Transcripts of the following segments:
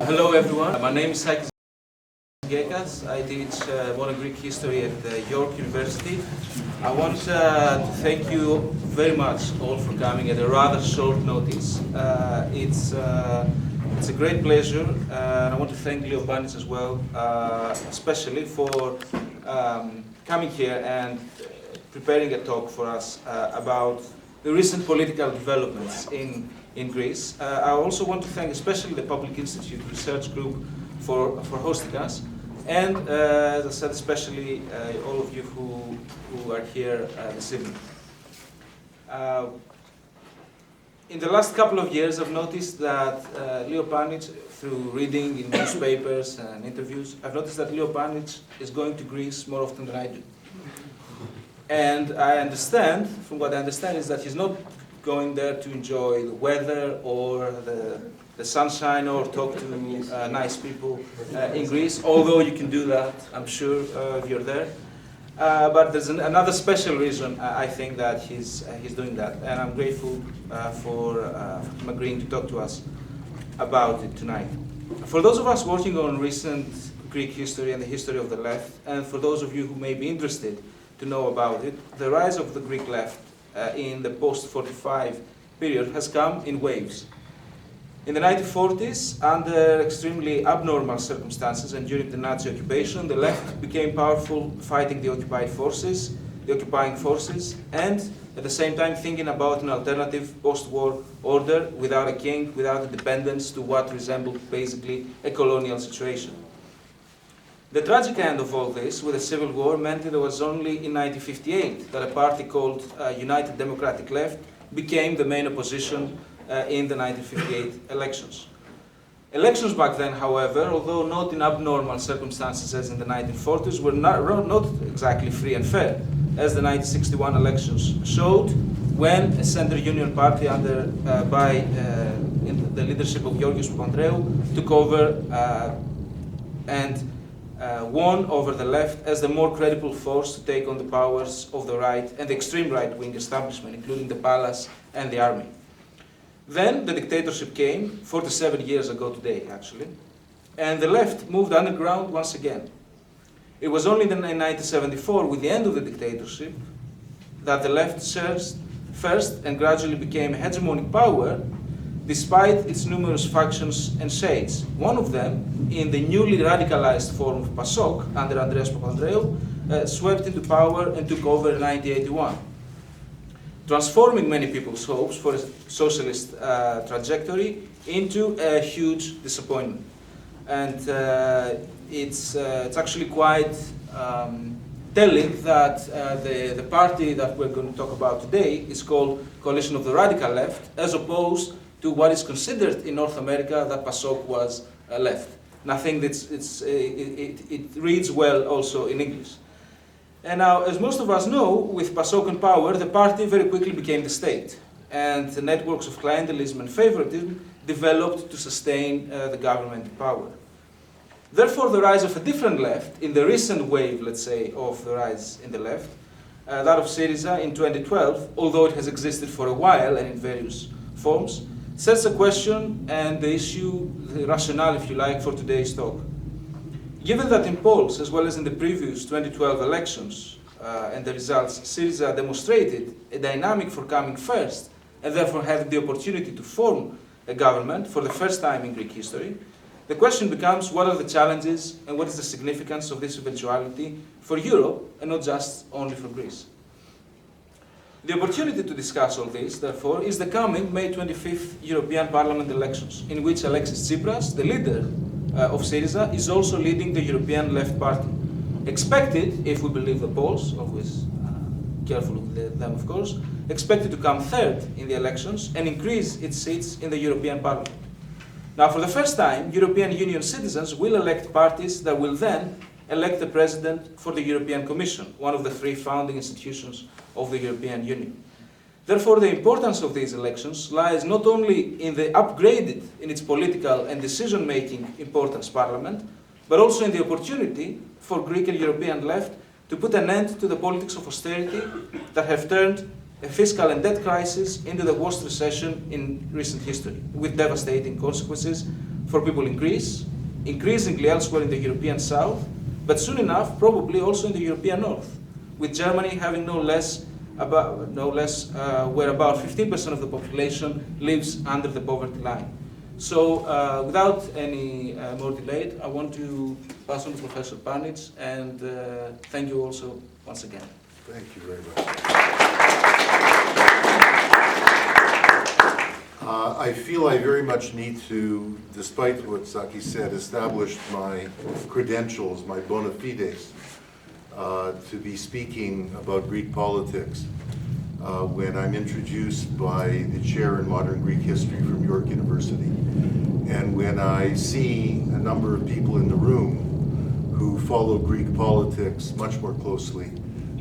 Hello everyone, my name is Syriza. I teach modern Greek history at York University. I want to thank you very much all for coming at a rather short notice. It's a great pleasure, and I want to thank Leo Panitch as well, especially for coming here and preparing a talk for us about the recent political developments in Greece. I also want to thank especially the Public Institute Research Group for hosting us, and as I said, especially all of you who are here this evening. In the last couple of years, I've noticed that Leo Panitch, through reading in newspapers and interviews, I've noticed that Leo Panitch is going to Greece more often than I do. And I understand, from what I understand, is that he's not going there to enjoy the weather or the sunshine or talk to nice people in Greece, although you can do that, I'm sure, if you're there. But there's another special reason, I think, that he's doing that, and I'm grateful for him agreeing to talk to us about it tonight. For those of us working on recent Greek history and the history of the left, and for those of you who may be interested to know about it, the rise of the Greek left in the post-45 period has come in waves. In the 1940s, under extremely abnormal circumstances and during the Nazi occupation, the left became powerful, fighting the occupying forces, and at the same time thinking about an alternative post-war order without a king, without a dependence to what resembled basically a colonial situation. The tragic end of all this, with the Civil War, meant that it was only in 1958 that a party called United Democratic Left became the main opposition in the 1958 elections. Elections back then, however, although not in abnormal circumstances as in the 1940s, were not exactly free and fair, as the 1961 elections showed, when a center union party in the leadership of Georgios Papandreou took over and won over the left as the more credible force to take on the powers of the right and the extreme right-wing establishment, including the palace and the army. Then the dictatorship came, 47 years ago today, actually, and the left moved underground once again. It was only in 1974, with the end of the dictatorship, that the left surged first and gradually became a hegemonic power, despite its numerous factions and shades. One of them, in the newly radicalized form of PASOK, under Andreas Papandreou, swept into power and took over in 1981. Transforming many people's hopes for a socialist trajectory into a huge disappointment. And it's actually quite telling that the party that we're going to talk about today is called Coalition of the Radical Left, as opposed to what is considered in North America that PASOK was left. And I think it reads well also in English. And now, as most of us know, with PASOK in power, the party very quickly became the state. And the networks of clientelism and favoritism developed to sustain the government in power. Therefore, the rise of a different left, in the recent wave, let's say, of the rise in the left, that of Syriza in 2012, although it has existed for a while and in various forms, sets a question and the issue, the rationale, if you like, for today's talk. Given that in polls, as well as in the previous 2012 elections and the results, Syriza demonstrated a dynamic for coming first and therefore having the opportunity to form a government for the first time in Greek history, the question becomes, what are the challenges and what is the significance of this eventuality for Europe and not just only for Greece? The opportunity to discuss all this, therefore, is the coming May 25th European Parliament elections, in which Alexis Tsipras, the leader of Syriza, is also leading the European Left Party. Expected, if we believe the polls, always careful with them of course, expected to come third in the elections and increase its seats in the European Parliament. Now, for the first time, European Union citizens will elect parties that will then elect the president for the European Commission, one of the three founding institutions of the European Union. Therefore, the importance of these elections lies not only in the upgraded, in its political and decision-making importance, parliament, but also in the opportunity for Greek and European left to put an end to the politics of austerity that have turned a fiscal and debt crisis into the worst recession in recent history, with devastating consequences for people in Greece, increasingly elsewhere in the European South, but soon enough, probably also in the European North, with Germany having no less where about 15% of the population lives under the poverty line. So without any more delay, I want to pass on to Professor Panitch, and thank you also once again. Thank you very much. I feel I very much need to, despite what Saki said, establish my credentials, my bona fides, to be speaking about Greek politics when I'm introduced by the chair in modern Greek history from York University, and when I see a number of people in the room who follow Greek politics much more closely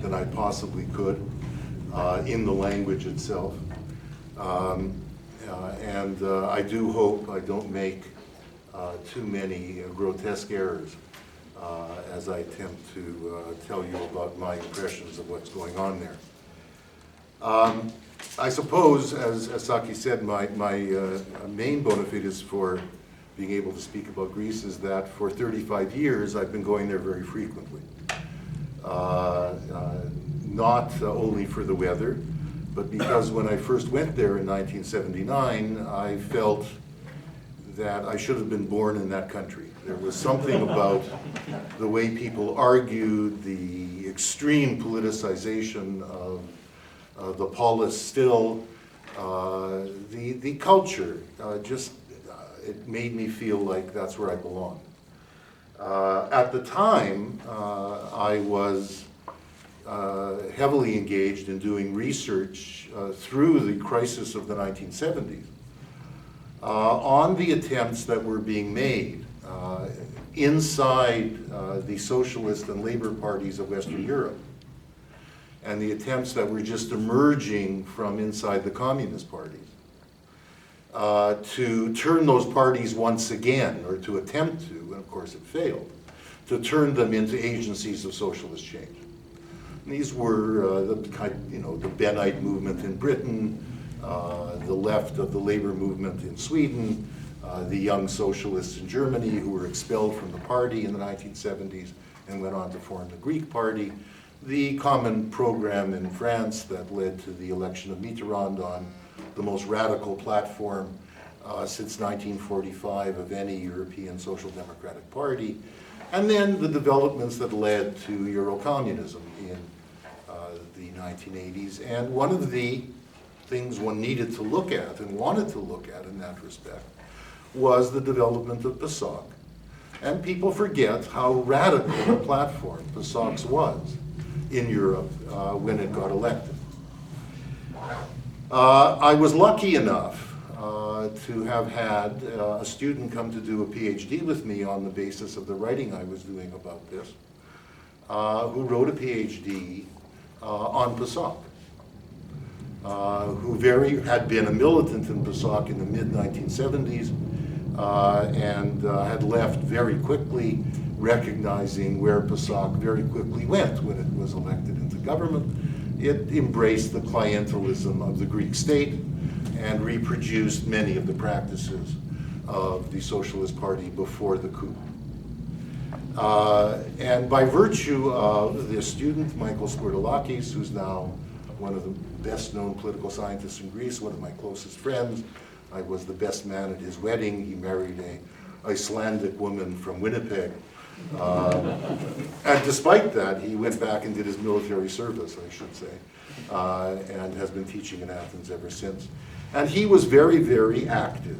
than I possibly could in the language itself. I do hope I don't make too many grotesque errors as I attempt to tell you about my impressions of what's going on there. I suppose, as Saki said, my main bona fides for being able to speak about Greece is that for 35 years I've been going there very frequently. Not only for the weather, but because when I first went there in 1979, I felt that I should have been born in that country. There was something about the way people argued, the extreme politicization of the polis still, the culture, it made me feel like that's where I belong. At the time, I was heavily engaged in doing research through the crisis of the 1970s on the attempts that were being made inside the socialist and labor parties of Western Europe, and the attempts that were just emerging from inside the communist parties to turn those parties once again, or to attempt to, and of course it failed, to turn them into agencies of socialist change. And these were the Benite movement in Britain, the left of the labor movement in Sweden, the young socialists in Germany who were expelled from the party in the 1970s and went on to form the Greek party, the common program in France that led to the election of Mitterrand on the most radical platform since 1945 of any European social democratic party, and then the developments that led to Eurocommunism in the 1980s. And one of the things one needed to look at and wanted to look at in that respect was the development of PASOK. And people forget how radical a platform PASOK's was in Europe when it got elected. I was lucky enough to have had a student come to do a PhD with me on the basis of the writing I was doing about this, who wrote a PhD on PASOK, who had been a militant in PASOK in the mid-1970s and had left very quickly, recognizing where PASOK very quickly went when it was elected into government. It embraced the clientelism of the Greek state and reproduced many of the practices of the Socialist Party before the coup. And by virtue of this student, Michael Skordelakis, who's now one of the best-known political scientists in Greece, one of my closest friends, I was the best man at his wedding. He married an Icelandic woman from Winnipeg. And despite that, he went back and did his military service, I should say, and has been teaching in Athens ever since. And he was very, very active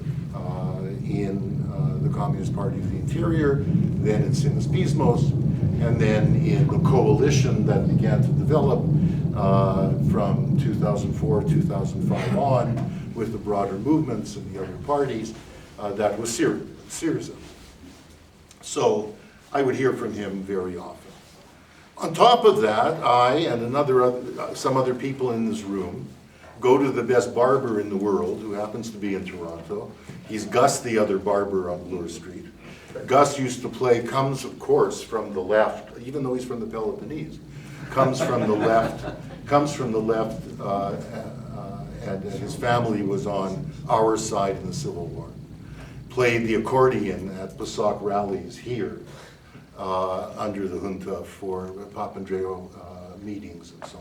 in the Communist Party of the Interior, then in Synaspismos, and then in the coalition that began to develop from 2004, 2005 on, with the broader movements and the other parties, that was Syriza. So I would hear from him very often. On top of that, I and some other people in this room go to the best barber in the world, who happens to be in Toronto. He's Gus, the other barber on Bloor Street. Gus used to comes of course from the left, even though he's from the Peloponnese, comes from the left, and his family was on our side in the Civil War. played the accordion at PASOK rallies here under the junta for Papandreou meetings and so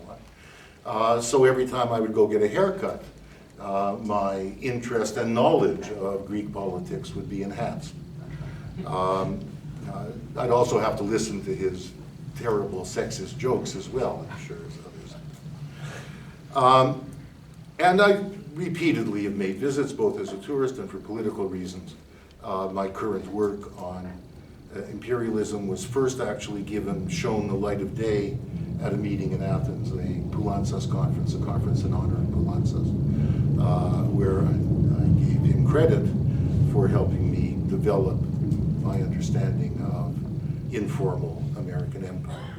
on. So every time I would go get a haircut, my interest and knowledge of Greek politics would be enhanced. I'd also have to listen to his terrible sexist jokes as well, I'm sure, as others. And I repeatedly have made visits, both as a tourist and for political reasons. My current work on imperialism was first actually shown the light of day at a meeting in Athens, a Poulantzas conference, a conference in honor of Poulantzas, where I gave him credit for helping me develop my understanding of informal American empire.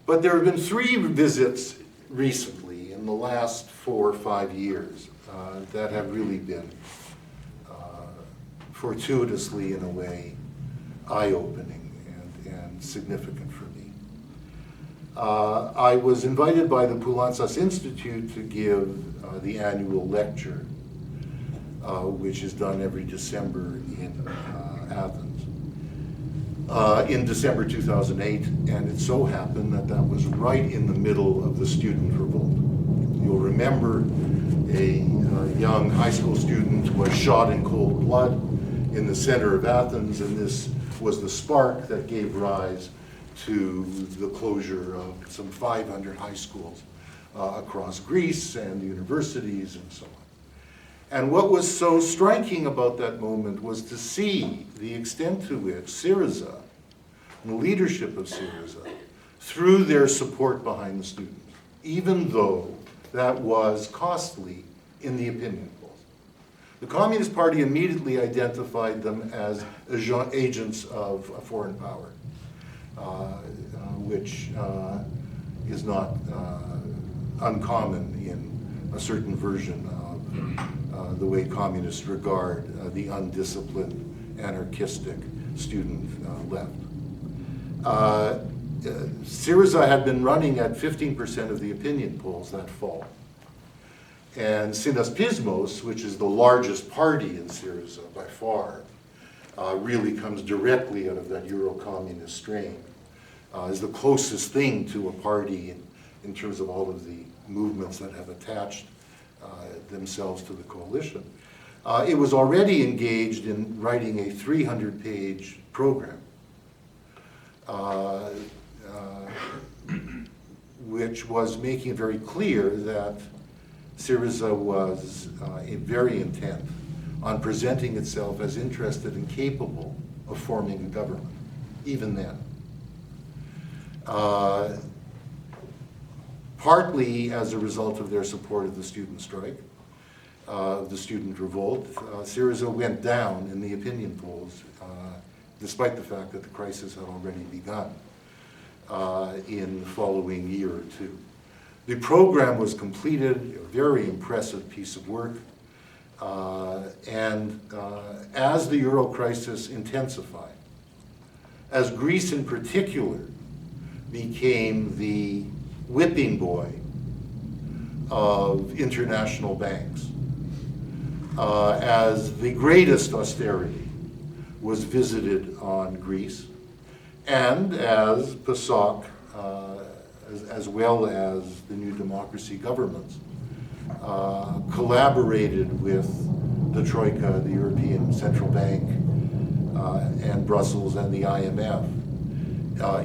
But there have been 3 visits recently in the last 4 or 5 years that have really been fortuitously, in a way, eye-opening and significant for me. I was invited by the Poulantzas Institute to give the annual lecture, which is done every December in Athens, in December 2008, and it so happened that that was right in the middle of the student revolt. You'll remember a young high school student was shot in cold blood in the center of Athens, and this was the spark that gave rise to the closure of some 500 high schools across Greece and universities and so on. And what was so striking about that moment was to see the extent to which Syriza and the leadership of Syriza threw their support behind the students, even though that was costly in the opinion polls. The Communist Party immediately identified them as agents of a foreign power, which is not uncommon in a certain version of the way communists regard the undisciplined, anarchistic student left. Syriza had been running at 15% of the opinion polls that fall. And Synaspismos, which is the largest party in Syriza by far, really comes directly out of that Euro-communist strain, is the closest thing to a party in terms of all of the movements that have attached themselves to the coalition. It was already engaged in writing a 300-page program, which was making it very clear that Syriza was very intent on presenting itself as interested and capable of forming a government, even then. Partly as a result of their support of the student strike, the student revolt, Syriza went down in the opinion polls, despite the fact that the crisis had already begun in the following year or two. The program was completed, a very impressive piece of work, and as the Euro crisis intensified, as Greece in particular became the whipping boy of international banks, as the greatest austerity was visited on Greece, and as PASOK, as well as the New Democracy governments, collaborated with the Troika, the European Central Bank, and Brussels and the IMF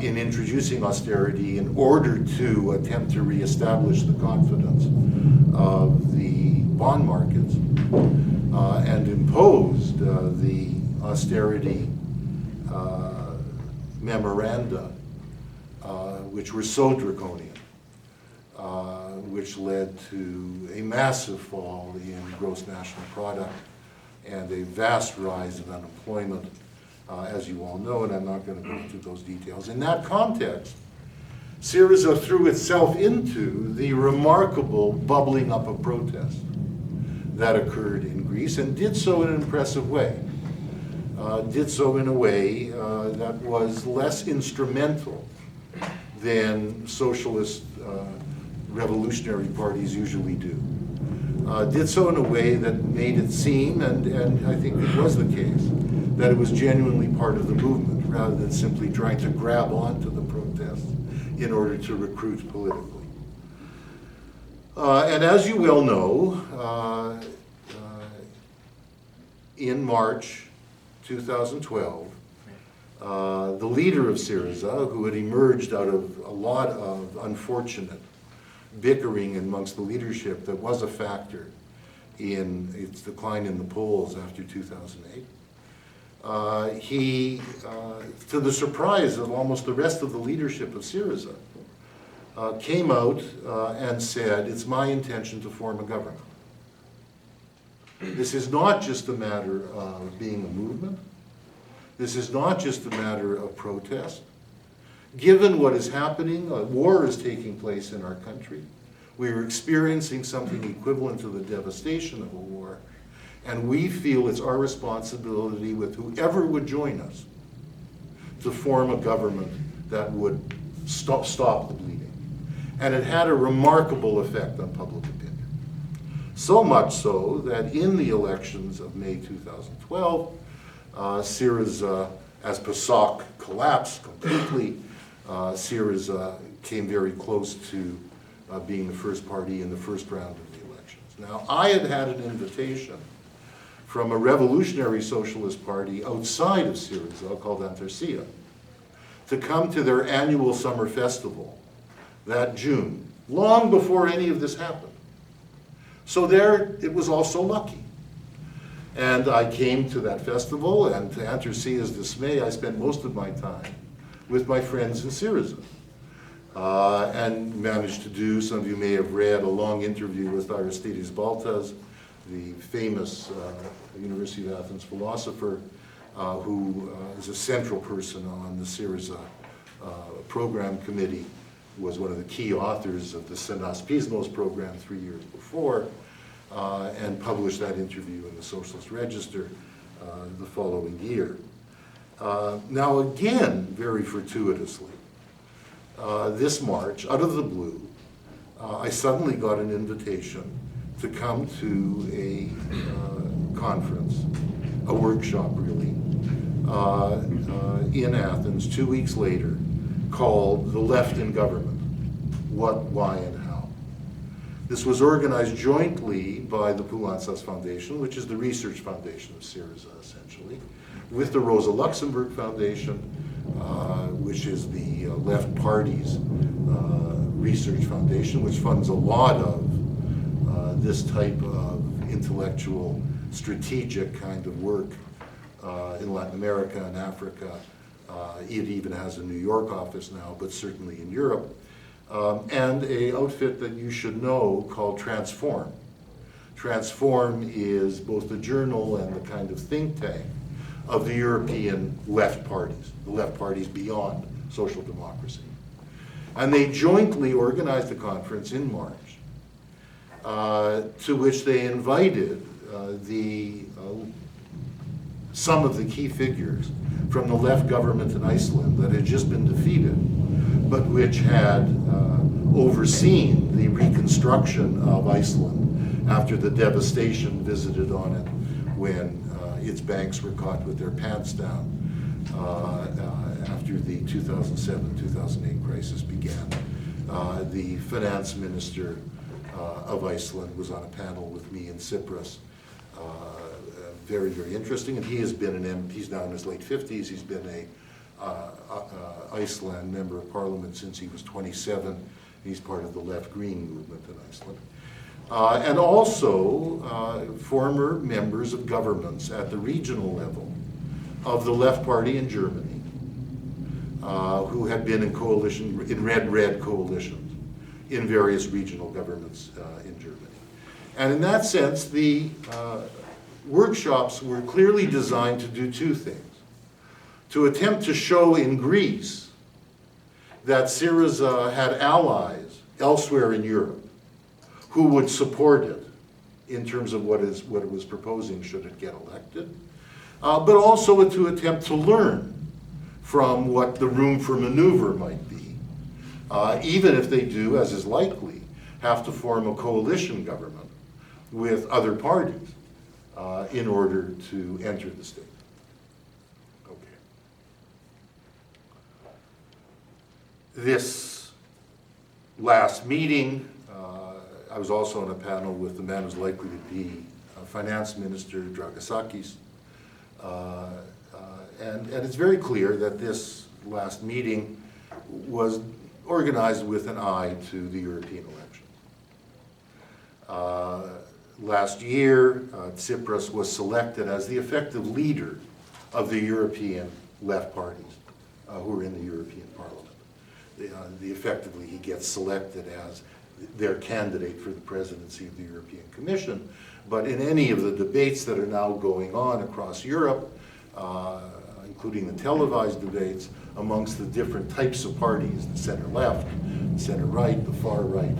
in introducing austerity in order to attempt to reestablish the confidence of the bond markets, and imposed the austerity memoranda, which were so draconian, which led to a massive fall in gross national product and a vast rise in unemployment, as you all know, and I'm not going to go into those details. In that context, Syriza threw itself into the remarkable bubbling up of protest that occurred in Greece, and did so in an impressive way. Did so in a way that was less instrumental than socialist revolutionary parties usually do. did so in a way that made it seem, and I think it was the case, that it was genuinely part of the movement rather than simply trying to grab onto the protests in order to recruit politically. And as you well know, in March 2012, the leader of Syriza, who had emerged out of a lot of unfortunate bickering amongst the leadership that was a factor in its decline in the polls after 2008, he, to the surprise of almost the rest of the leadership of Syriza, came out and said, it's my intention to form a government. This is not just a matter of being a movement. This is not just a matter of protest. Given what is happening, a war is taking place in our country. We are experiencing something equivalent to the devastation of a war, and we feel it's our responsibility with whoever would join us to form a government that would stop the bleeding. And it had a remarkable effect on public opinion. So much so that in the elections of May 2012, Syriza, as PASOK collapsed completely, Syriza came very close to being the first party in the first round of the elections. Now, I had had an invitation from a revolutionary socialist party outside of Syriza called Antarcia to come to their annual summer festival that June, long before any of this happened. So there, it was also lucky. And I came to that festival, and to Antarcia's dismay, I spent most of my time with my friends in Syriza. And managed to do, some of you may have read, a long interview with Aristides Baltas, the famous University of Athens philosopher, who is a central person on the Syriza program committee, was one of the key authors of the Synaspismos program 3 years before, and published that interview in the Socialist Register the following year. Now again, very fortuitously, this March, out of the blue, I suddenly got an invitation to come to a conference, a workshop really, in Athens 2 weeks later, called The Left in Government, What, Why, and How. This was organized jointly by the Poulantzas Foundation, which is the research foundation of Syriza, essentially, with the Rosa Luxemburg Foundation, which is the Left Party's research foundation, which funds a lot of this type of intellectual, strategic kind of work in Latin America and Africa. It even has a New York office now, but certainly in Europe. And an outfit that you should know called Transform. Transform is both the journal and the kind of think tank of the European left parties, the left parties beyond social democracy. And they jointly organized a conference in March to which they invited some of the key figures from the left government in Iceland that had just been defeated, but which had overseen the reconstruction of Iceland after the devastation visited on it when its banks were caught with their pants down after the 2007-2008 crisis began. The finance minister of Iceland was on a panel with me in Cyprus. Very, very interesting, and he has been he's now in his late 50s, he's been a Iceland member of parliament since he was 27. He's part of the left-green movement in Iceland. And also former members of governments at the regional level of the left party in Germany, who had been in coalition, in red coalitions in various regional governments in Germany. And in that sense, the workshops were clearly designed to do two things. To attempt to show in Greece that Syriza had allies elsewhere in Europe who would support it in terms of what it was proposing should it get elected, but also to attempt to learn from what the room for maneuver might be, even if they do, as is likely, have to form a coalition government with other parties in order to enter the state. Okay. This last meeting, I was also on a panel with the man who's likely to be Finance Minister, Dragasakis, and it's very clear that this last meeting was organized with an eye to the European election. Last year, Tsipras was selected as the effective leader of the European left parties who are in the European Parliament. Effectively, he gets selected as their candidate for the presidency of the European Commission. But in any of the debates that are now going on across Europe, including the televised debates amongst the different types of parties, the center-left, center-right, the far-right,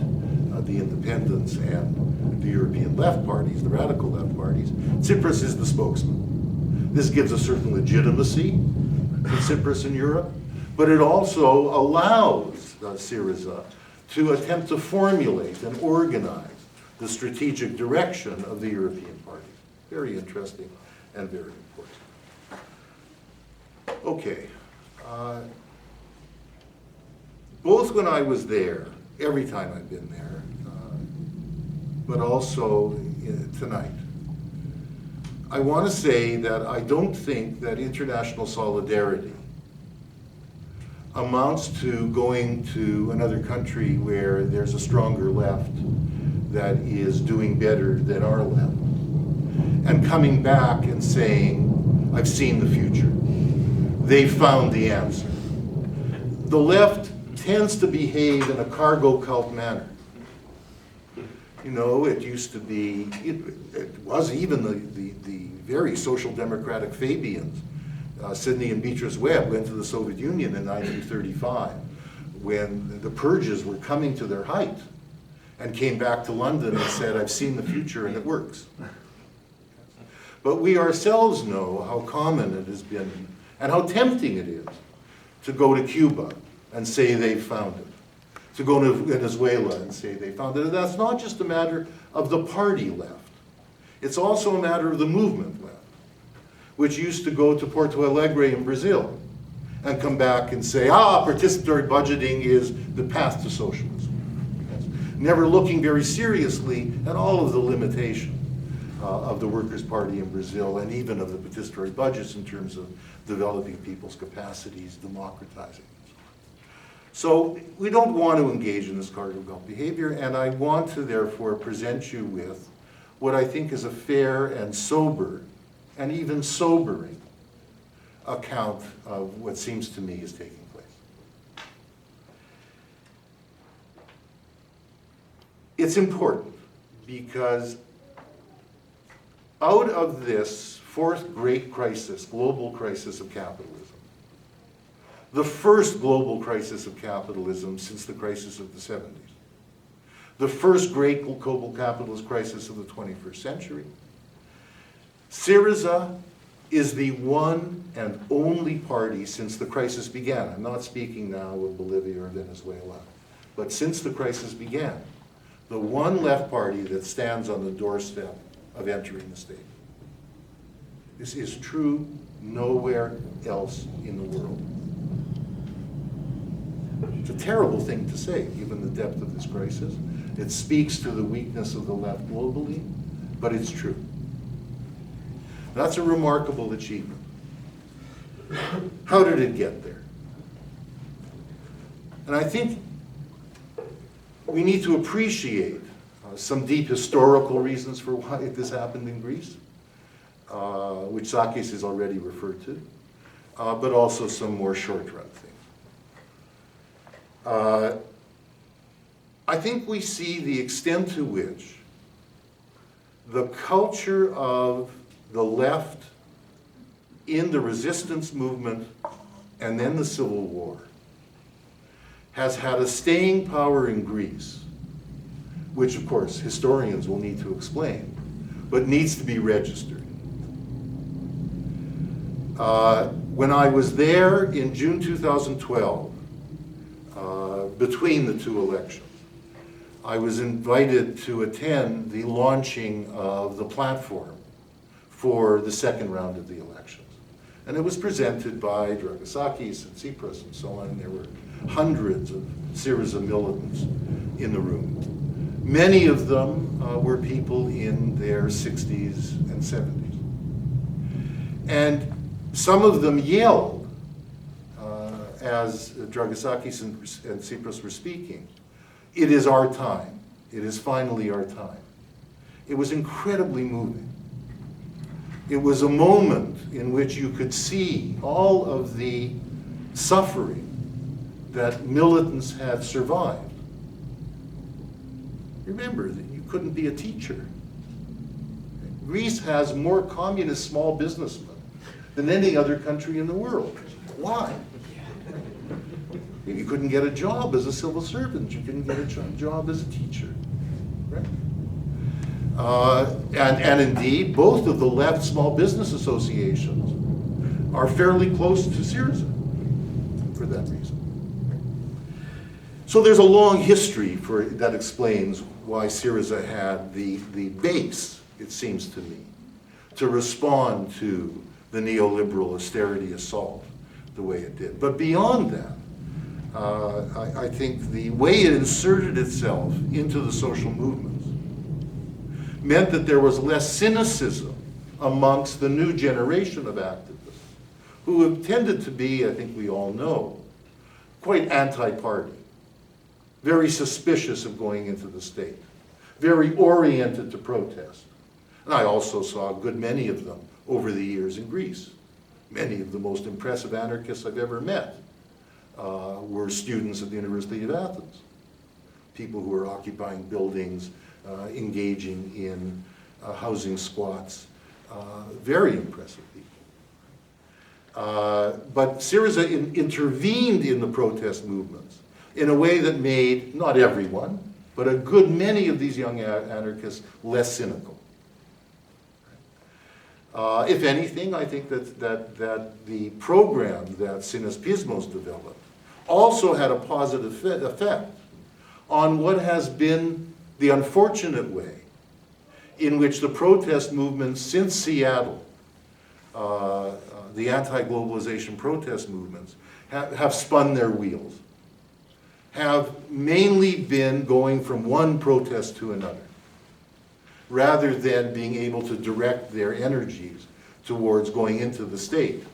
the independents, and the European left parties, the radical left parties, Tsipras is the spokesman. This gives a certain legitimacy to Tsipras in Europe, but it also allows Syriza to attempt to formulate and organize the strategic direction of the European parties. Very interesting and very important. Okay. Both when I was there, every time I've been there, but also tonight, I want to say that I don't think that international solidarity amounts to going to another country where there's a stronger left that is doing better than our left, and coming back and saying, I've seen the future. They found the answer. The left tends to behave in a cargo cult manner. You know, it used to be, it was even the very social democratic Fabians. Sidney and Beatrice Webb went to the Soviet Union in 1935 when the purges were coming to their height, and came back to London and said, I've seen the future and it works. But we ourselves know how common it has been and how tempting it is to go to Cuba and say they found it, to go to Venezuela and say they found it. And that's not just a matter of the party left. It's also a matter of the movement left, which used to go to Porto Alegre in Brazil and come back and say, participatory budgeting is the path to socialism. Never looking very seriously at all of the limitations of the Workers' Party in Brazil and even of the participatory budgets in terms of developing people's capacities, democratizing. So we don't want to engage in this cargo cult behavior, and I want to therefore present you with what I think is a fair and sober and even sobering account of what seems to me is taking place. It's important because out of this fourth great crisis, global crisis of capitalism, the first global crisis of capitalism since the crisis of the 70s, the first great global capitalist crisis of the 21st century, Syriza is the one and only party since the crisis began. I'm not speaking now of Bolivia or Venezuela, but since the crisis began, the one left party that stands on the doorstep of entering the state. This is true nowhere else in the world. It's a terrible thing to say, given the depth of this crisis. It speaks to the weakness of the left globally, but it's true. That's a remarkable achievement. How did it get there? And I think we need to appreciate some deep historical reasons for why this happened in Greece, which Sakis has already referred to, but also some more short-run things. I think we see the extent to which the culture of the left in the resistance movement and then the Civil War has had a staying power in Greece, which of course historians will need to explain, but needs to be registered. When I was there in June 2012, between the two elections, I was invited to attend the launching of the platform for the second round of the elections. And it was presented by Dragasakis and Tsipras and so on, and there were hundreds of Syriza militants in the room. Many of them were people in their 60s and 70s. And some of them yelled, as Dragasakis and Tsipras were speaking, "It is our time. It is finally our time." It was incredibly moving. It was a moment in which you could see all of the suffering that militants had survived. Remember that you couldn't be a teacher. Greece has more communist small businessmen than any other country in the world. Why? You couldn't get a job as a civil servant. You couldn't get a job as a teacher. Right? And indeed, both of the left small business associations are fairly close to Syriza for that reason. So there's a long history that explains why Syriza had the base, it seems to me, to respond to the neoliberal austerity assault the way it did. But beyond that, I think the way it inserted itself into the social movements meant that there was less cynicism amongst the new generation of activists who have tended to be, I think we all know, quite anti-party, very suspicious of going into the state, very oriented to protest. And I also saw a good many of them over the years in Greece. Many of the most impressive anarchists I've ever met were students at the University of Athens. People who were occupying buildings, engaging in housing squats, very impressive people. But Syriza intervened in the protest movements in a way that made, not everyone, but a good many of these young anarchists less cynical. If anything, I think that the program that Synaspismos developed also had a positive effect on what has been the unfortunate way in which the protest movements since Seattle, the anti-globalization protest movements, have spun their wheels, have mainly been going from one protest to another, rather than being able to direct their energies towards going into the state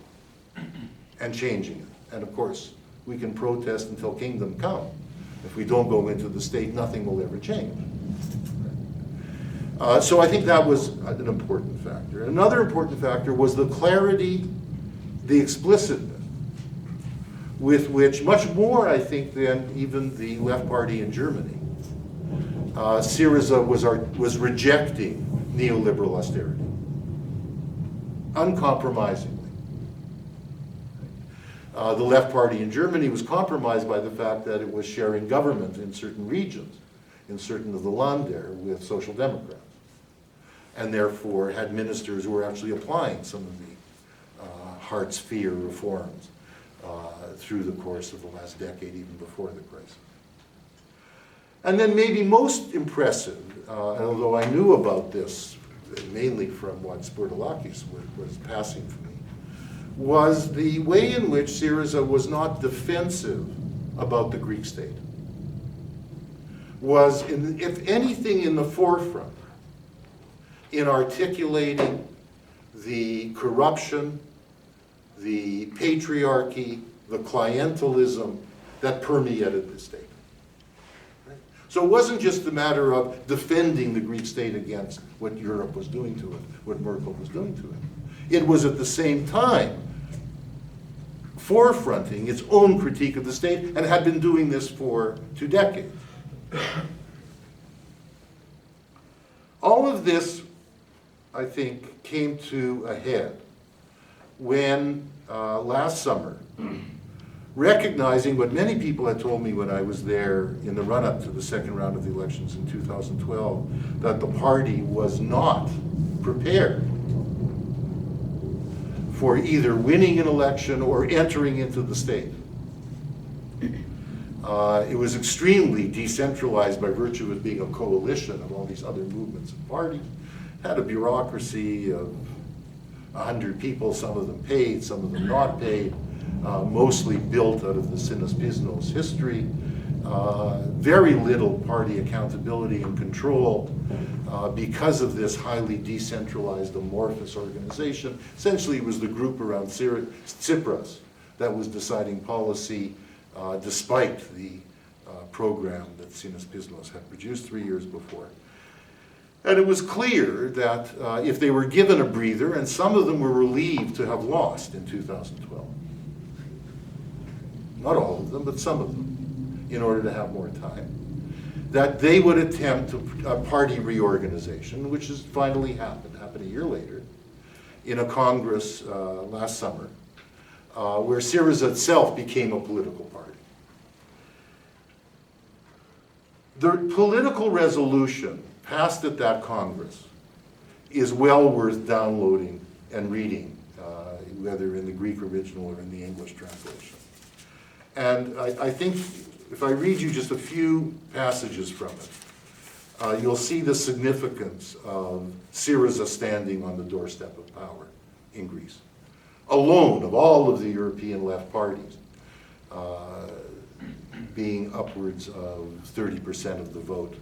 and changing it. And of course, we can protest until kingdom come. If we don't go into the state, nothing will ever change. So I think that was an important factor. Another important factor was the clarity, the explicitness, with which, much more, I think, than even the left party in Germany, Syriza was rejecting neoliberal austerity, uncompromisingly. The left party in Germany was compromised by the fact that it was sharing government in certain regions, in certain of the Länder, with Social Democrats, and therefore had ministers who were actually applying some of the Hartz-IV reforms through the course of the last decade, even before the crisis. And then maybe most impressive, although I knew about this mainly from what Spurtalakis was passing for me, was the way in which Syriza was not defensive about the Greek state. Was, if anything, in the forefront in articulating the corruption, the patriarchy, the clientelism that permeated the state. Right? So it wasn't just a matter of defending the Greek state against what Europe was doing to it, what Merkel was doing to it. It was at the same time forefronting its own critique of the state, and had been doing this for 2 decades. All of this, I think, came to a head when last summer, recognizing what many people had told me when I was there in the run-up to the second round of the elections in 2012, that the party was not prepared for either winning an election or entering into the state. It was extremely decentralized by virtue of being a coalition of all these other movements and parties. Had a bureaucracy of 100 people, some of them paid, some of them not paid, mostly built out of the Sinas Pisnos history. Very little party accountability and control because of this highly decentralized, amorphous organization. Essentially, it was the group around Tsipras that was deciding policy despite the program that Sinas Pisnos had produced 3 years before. And it was clear that if they were given a breather, and some of them were relieved to have lost in 2012, not all of them, but some of them, in order to have more time, that they would attempt a party reorganization, which has finally happened a year later, in a Congress last summer, where Syriza itself became a political party. The political resolution passed at that Congress is well worth downloading and reading, whether in the Greek original or in the English translation. And I think if I read you just a few passages from it, you'll see the significance of Syriza standing on the doorstep of power in Greece, alone of all of the European left parties, being upwards of 30% of the vote.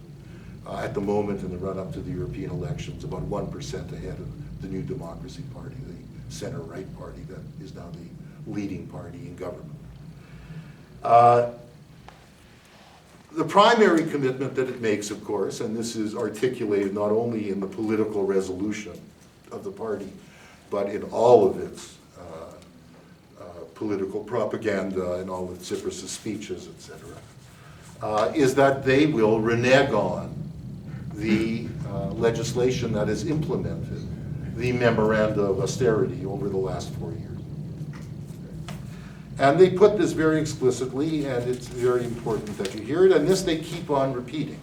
At the moment, in the run-up to the European elections, about 1% ahead of the New Democracy Party, the center-right party that is now the leading party in government. The primary commitment that it makes, of course, and this is articulated not only in the political resolution of the party, but in all of its political propaganda and all of Tsipras' speeches, etc., is that they will renege on the legislation that has implemented the memoranda of austerity over the last 4 years. And they put this very explicitly, and it's very important that you hear it, and this they keep on repeating.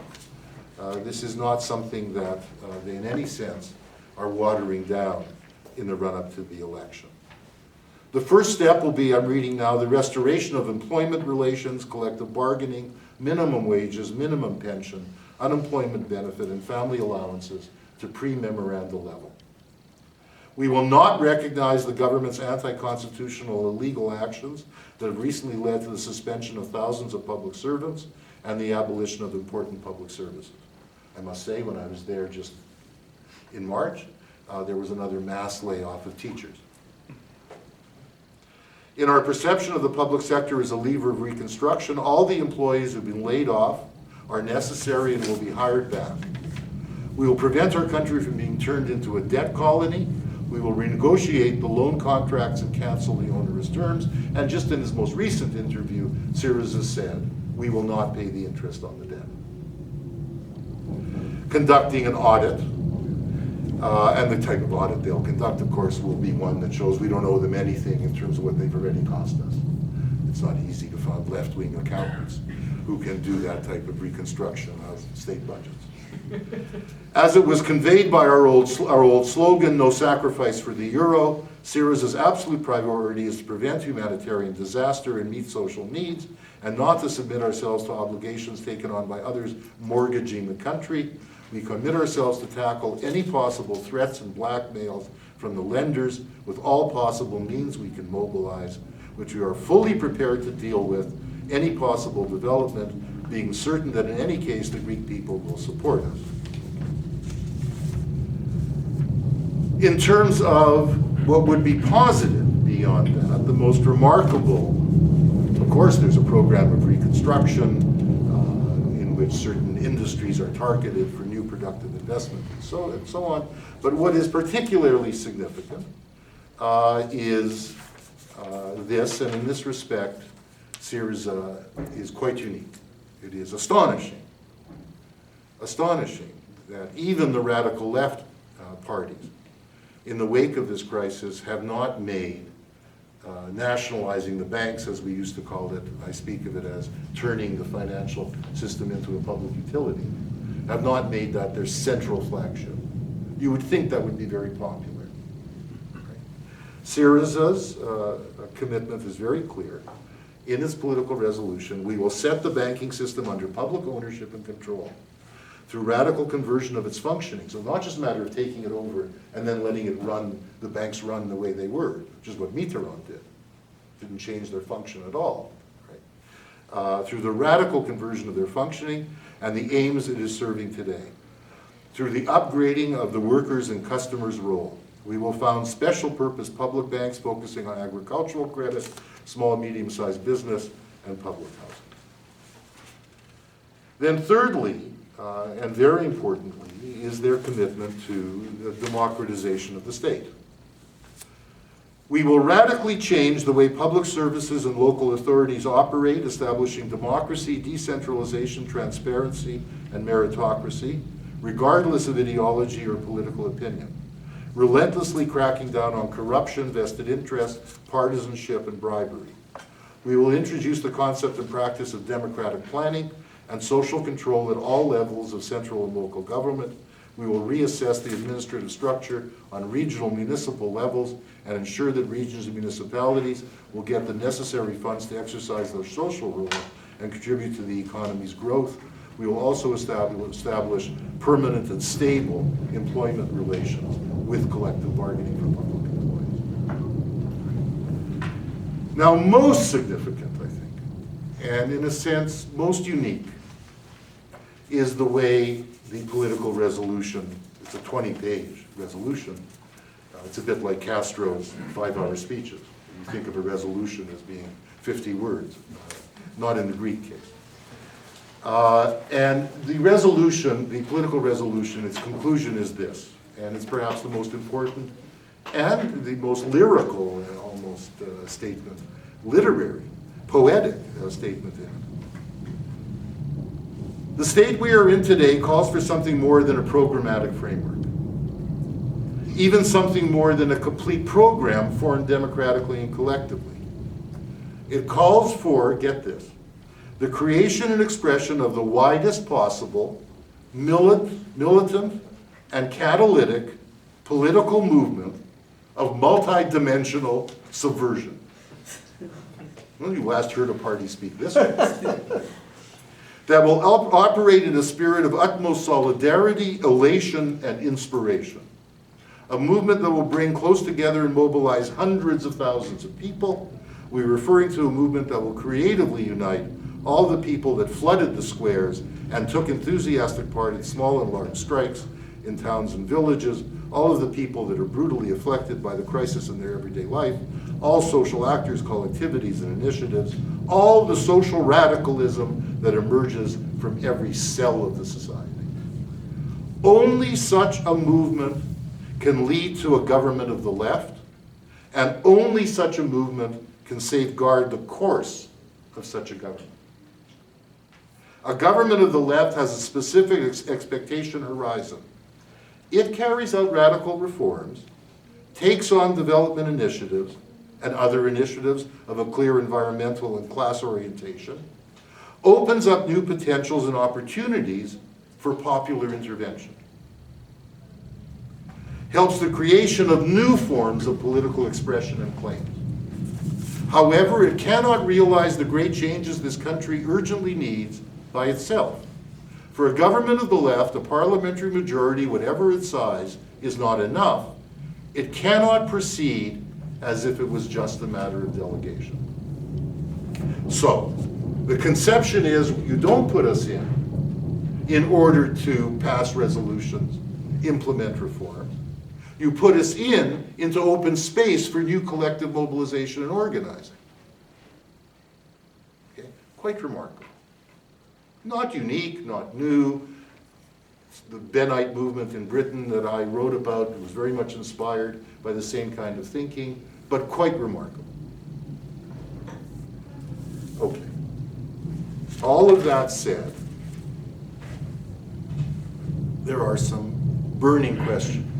This is not something that they in any sense are watering down in the run-up to the election. The first step will be, I'm reading now, the restoration of employment relations, collective bargaining, minimum wages, minimum pension, unemployment benefit, and family allowances to pre-memoranda level. We will not recognize the government's anti-constitutional illegal actions that have recently led to the suspension of thousands of public servants and the abolition of important public services. I must say, when I was there just in March, there was another mass layoff of teachers. In our perception of the public sector as a lever of reconstruction, all the employees who have been laid off are necessary and will be hired back. We will prevent our country from being turned into a debt colony. We will renegotiate the loan contracts and cancel the onerous terms. And just in his most recent interview, Syriza said, we will not pay the interest on the debt. Conducting an audit, and the type of audit they'll conduct, of course, will be one that shows we don't owe them anything in terms of what they've already cost us. It's not easy to find left-wing accountants who can do that type of reconstruction of state budgets. As it was conveyed by our old slogan, no sacrifice for the euro, Syriza's absolute priority is to prevent humanitarian disaster and meet social needs, and not to submit ourselves to obligations taken on by others mortgaging the country. We commit ourselves to tackle any possible threats and blackmails from the lenders with all possible means we can mobilize, which we are fully prepared to deal with any possible development, being certain that in any case the Greek people will support us. In terms of what would be positive beyond that, the most remarkable, of course there's a program of reconstruction in which certain industries are targeted for new productive investment and so on. But what is particularly significant is this, and in this respect, Syriza is quite unique. It is astonishing that even the radical left parties, in the wake of this crisis, have not made nationalizing the banks, as we used to call it, I speak of it as turning the financial system into a public utility, have not made that their central flagship. You would think that would be very popular. Right? Syriza's commitment is very clear. in its political resolution, we will set the banking system under public ownership and control through radical conversion of its functioning. So not just a matter of taking it over and then letting it run, the banks run the way they were, which is what Mitterrand did. Didn't change their function at all. Right? Through the radical conversion of their functioning and the aims it is serving today. Through the upgrading of the workers' and customers' role. We will found special purpose public banks focusing on agricultural credit, small and medium-sized business, and public housing. Then thirdly, and very importantly, is their commitment to the democratization of the state. We will radically change the way public services and local authorities operate, establishing democracy, decentralization, transparency, and meritocracy, regardless of ideology or political opinion. Relentlessly cracking down on corruption, vested interest, partisanship, and bribery. We will introduce the concept and practice of democratic planning and social control at all levels of central and local government. We will reassess the administrative structure on regional municipal levels and ensure that regions and municipalities will get the necessary funds to exercise their social role and contribute to the economy's growth. We will also establish permanent and stable employment relations with collective bargaining for public employees. Now, most significant, I think, and in a sense most unique, is the way the political resolution, it's a 20-page resolution. It's a bit like Castro's 5-hour speeches. You think of a resolution as being 50 words, not in the Greek case. And the resolution, the political resolution, its conclusion is this, and it's perhaps the most important and the most lyrical almost statement, literary, poetic statement in it. The state we are in today calls for something more than a programmatic framework, even something more than a complete program formed democratically and collectively. It calls for, get this, the creation and expression of the widest possible militant and catalytic political movement of multi-dimensional subversion. Well, you last heard a party speak this way. That will operate in a spirit of utmost solidarity, elation, and inspiration. A movement that will bring close together and mobilize hundreds of thousands of people. We're referring to a movement that will creatively unite all the people that flooded the squares and took enthusiastic part in small and large strikes in towns and villages, all of the people that are brutally afflicted by the crisis in their everyday life, all social actors, collectivities, and initiatives, all the social radicalism that emerges from every cell of the society. Only such a movement can lead to a government of the left, and only such a movement can safeguard the course of such a government. A government of the left has a specific expectation horizon. It carries out radical reforms, takes on development initiatives and other initiatives of a clear environmental and class orientation, opens up new potentials and opportunities for popular intervention, helps the creation of new forms of political expression and claims. However, it cannot realize the great changes this country urgently needs by itself. For a government of the left, a parliamentary majority, whatever its size, is not enough. It cannot proceed as if it was just a matter of delegation. So, the conception is you don't put us in order to pass resolutions, implement reforms. You put us into open space for new collective mobilization and organizing. Okay? Quite remarkable. Not unique, not new. The Benite movement in Britain that I wrote about was very much inspired by the same kind of thinking, but quite remarkable. Okay. All of that said, there are some burning questions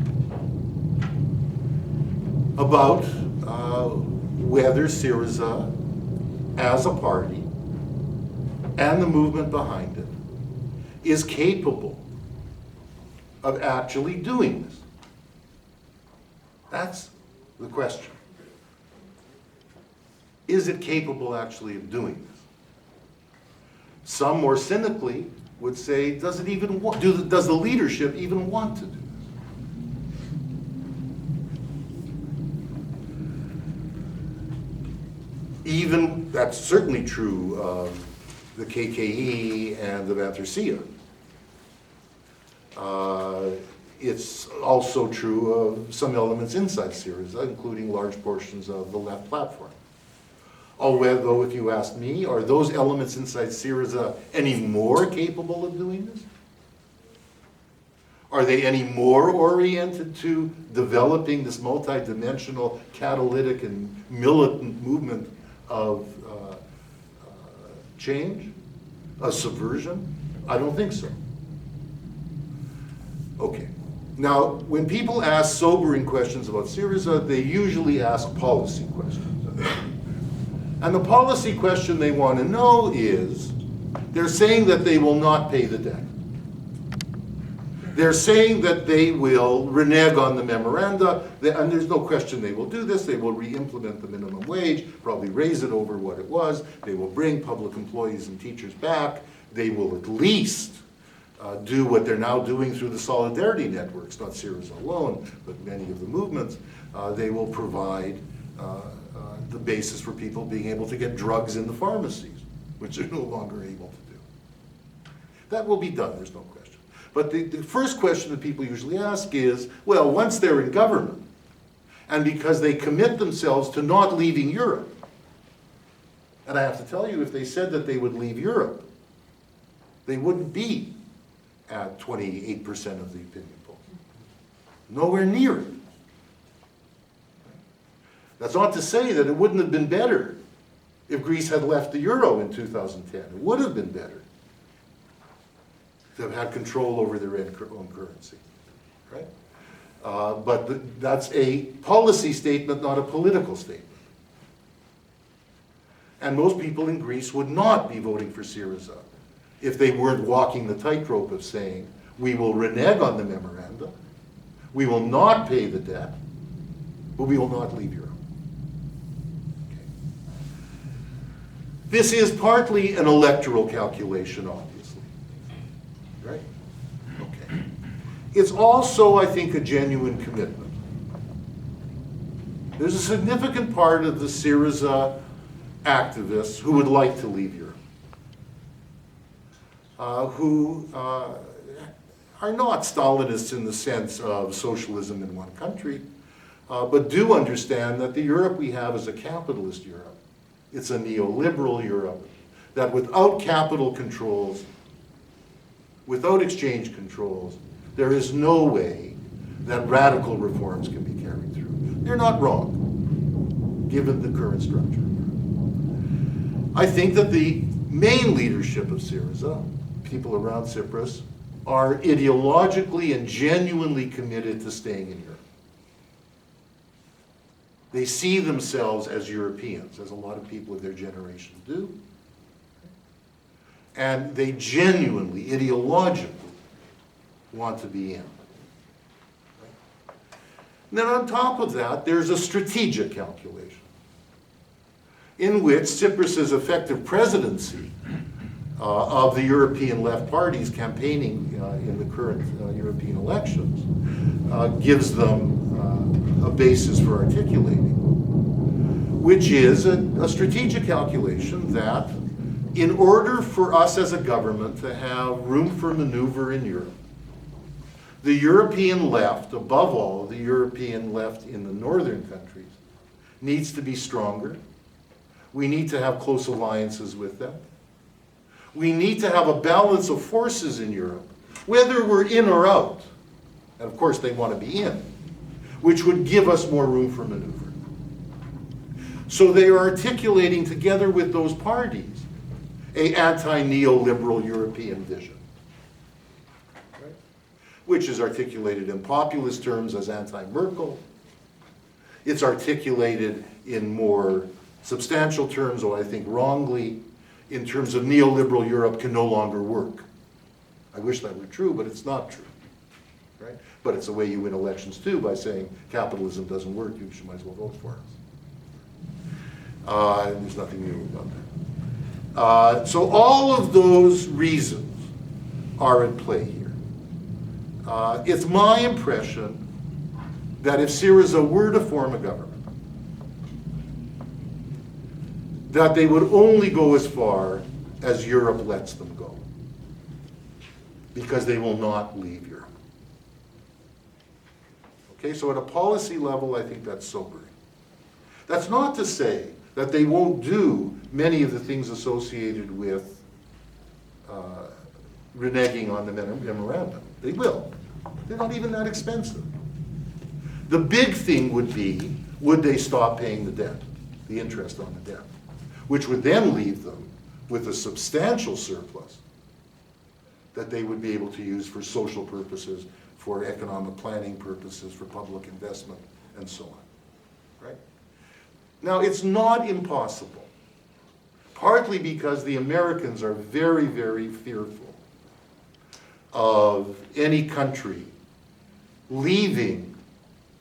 about whether Syriza, as a party, and the movement behind it, is capable of actually doing this. That's the question. is it capable actually of doing this? Some more cynically would say, does it even want, does the leadership even want to do this? Even, that's certainly true of the KKE and the Bantersia. It's also true of some elements inside Syriza, including large portions of the left platform. Although, if you ask me, are those elements inside Syriza any more capable of doing this? Are they any more oriented to developing this multidimensional, catalytic, and militant movement of change, a subversion? I don't think so. Okay. Now, when people ask sobering questions about Syriza, they usually ask policy questions. And the policy question they want to know is, they're saying that they will not pay the debt. They're saying that they will renege on the memoranda, and there's no question they will do this. They will re-implement the minimum wage, probably raise it over what it was. They will bring public employees and teachers back. They will at least do what they're now doing through the solidarity networks, not Syriza alone, but many of the movements. They will provide the basis for people being able to get drugs in the pharmacies, which they're no longer able to do. That will be done, there's no question. But the first question that people usually ask is, well, once they're in government, and because they commit themselves to not leaving Europe, and I have to tell you, if they said that they would leave Europe, they wouldn't be at 28% of the opinion polls. Nowhere near it. That's not to say that it wouldn't have been better if Greece had left the euro in 2010. It would have been better to have had control over their own currency, right? But that's a policy statement, not a political statement. And most people in Greece would not be voting for Syriza if they weren't walking the tightrope of saying, we will renege on the memoranda, we will not pay the debt, but we will not leave Europe. Okay. This is partly an electoral calculation, obviously. Right? Okay. It's also, I think, a genuine commitment. There's a significant part of the Syriza activists who would like to leave Europe. Who are not Stalinists in the sense of socialism in one country, but do understand that the Europe we have is a capitalist Europe. It's a neoliberal Europe that without capital controls, without exchange controls, there is no way that radical reforms can be carried through. They're not wrong, given the current structure. I think that the main leadership of Syriza, people around Cyprus, are ideologically and genuinely committed to staying in Europe. They see themselves as Europeans, as a lot of people of their generation do. And they genuinely, ideologically, want to be in. And then on top of that, there's a strategic calculation in which Cyprus's effective presidency of the European left parties campaigning in the current European elections gives them a basis for articulating, which is a strategic calculation that in order for us as a government to have room for maneuver in Europe, the European left, above all, the European left in the northern countries, needs to be stronger. We need to have close alliances with them. We need to have a balance of forces in Europe, whether we're in or out. And of course they want to be in, which would give us more room for maneuver. So they are articulating together with those parties an anti-neoliberal European vision, right? Which is articulated in populist terms as anti-Merkel. It's articulated in more substantial terms, or I think wrongly, in terms of neoliberal Europe can no longer work. I wish that were true, but it's not true, right? But it's the way you win elections too, by saying capitalism doesn't work, you might as well vote for us. There's nothing new about that. So all of those reasons are at play here. It's my impression that if Syriza were to form a government, that they would only go as far as Europe lets them go, because they will not leave Europe. Okay, so at a policy level, I think that's sobering. That's not to say that they won't do many of the things associated with reneging on the memorandum. They will. They're not even that expensive. The big thing would be, would they stop paying the debt, the interest on the debt, which would then leave them with a substantial surplus that they would be able to use for social purposes, for economic planning purposes, for public investment, and so on, right? Now, it's not impossible, partly because the Americans are very, very fearful of any country leaving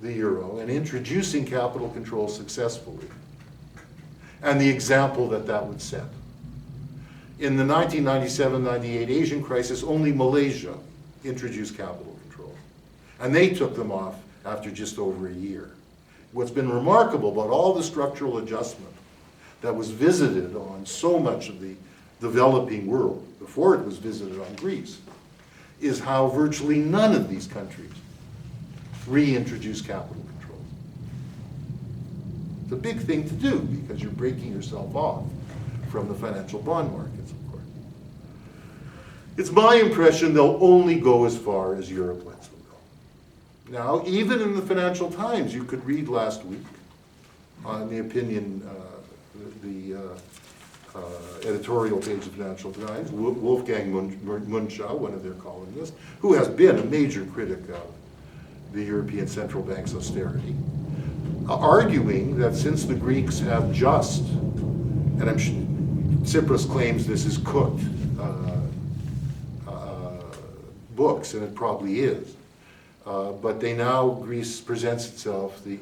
the euro and introducing capital control successfully, and the example that that would set. In the 1997-98 Asian crisis, only Malaysia introduced capital control, and they took them off after just over a year. What's been remarkable about all the structural adjustment that was visited on so much of the developing world before it was visited on Greece is how virtually none of these countries reintroduced capital control. It's a big thing to do because you're breaking yourself off from the financial bond markets, of course. It's my impression they'll only go as far as Europe lets them go. Now, even in the Financial Times, you could read last week on the opinion, editorial page of the Financial Times, Wolfgang Munchau, one of their columnists, who has been a major critic of the European Central Bank's austerity, arguing that since the Greeks have just, and Tsipras claims this is cooked books, and it probably is, but Greece presents itself, the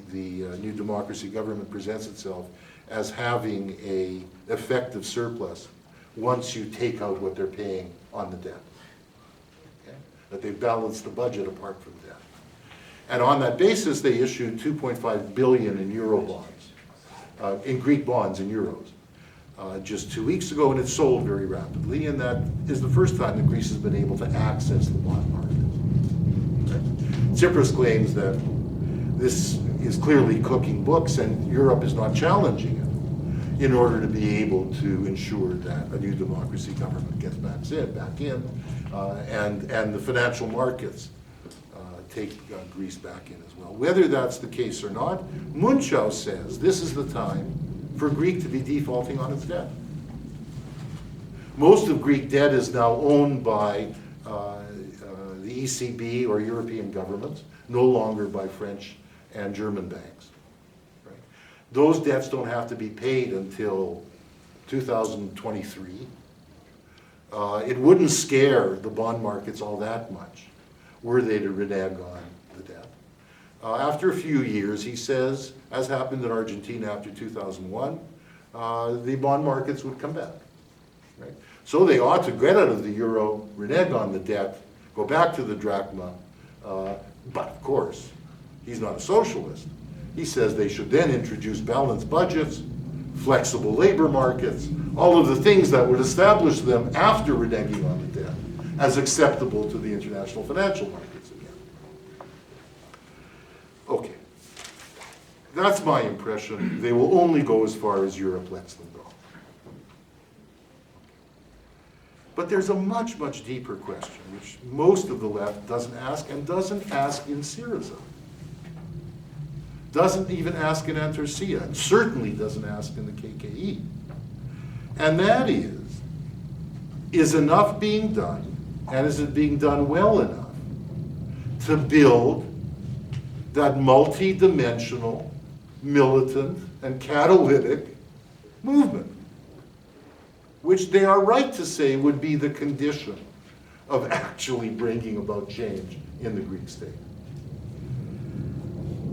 new democracy government presents itself as having a effective surplus once you take out what they're paying on the debt. Okay? That they've balanced the budget apart from debt. And on that basis, they issued 2.5 billion in euro bonds, in Greek bonds in euros, just 2 weeks ago, and it sold very rapidly, and that is the first time that Greece has been able to access the bond market. Okay? Tsipras claims that this is clearly cooking books, and Europe is not challenging it in order to be able to ensure that a new democracy government gets back in, and the financial markets take Greece back in as well. Whether that's the case or not, Munchau says this is the time for Greece to be defaulting on its debt. Most of Greek debt is now owned by the ECB or European governments, no longer by French and German banks. Right? Those debts don't have to be paid until 2023. It wouldn't scare the bond markets all that much were they to renege on the debt. After a few years, he says, as happened in Argentina after 2001, the bond markets would come back. Right? So they ought to get out of the euro, renege on the debt, go back to the drachma, but of course, he's not a socialist. He says they should then introduce balanced budgets, flexible labor markets, all of the things that would establish them after reneging on the debt as acceptable to the international financial markets again. Okay. That's my impression. They will only go as far as Europe lets them go. But there's a much, much deeper question, which most of the left doesn't ask, and doesn't ask in Syriza. Doesn't even ask in Antarsya, and certainly doesn't ask in the KKE. And that is enough being done, and is it being done well enough to build that multi-dimensional, militant, and catalytic movement, which they are right to say would be the condition of actually bringing about change in the Greek state.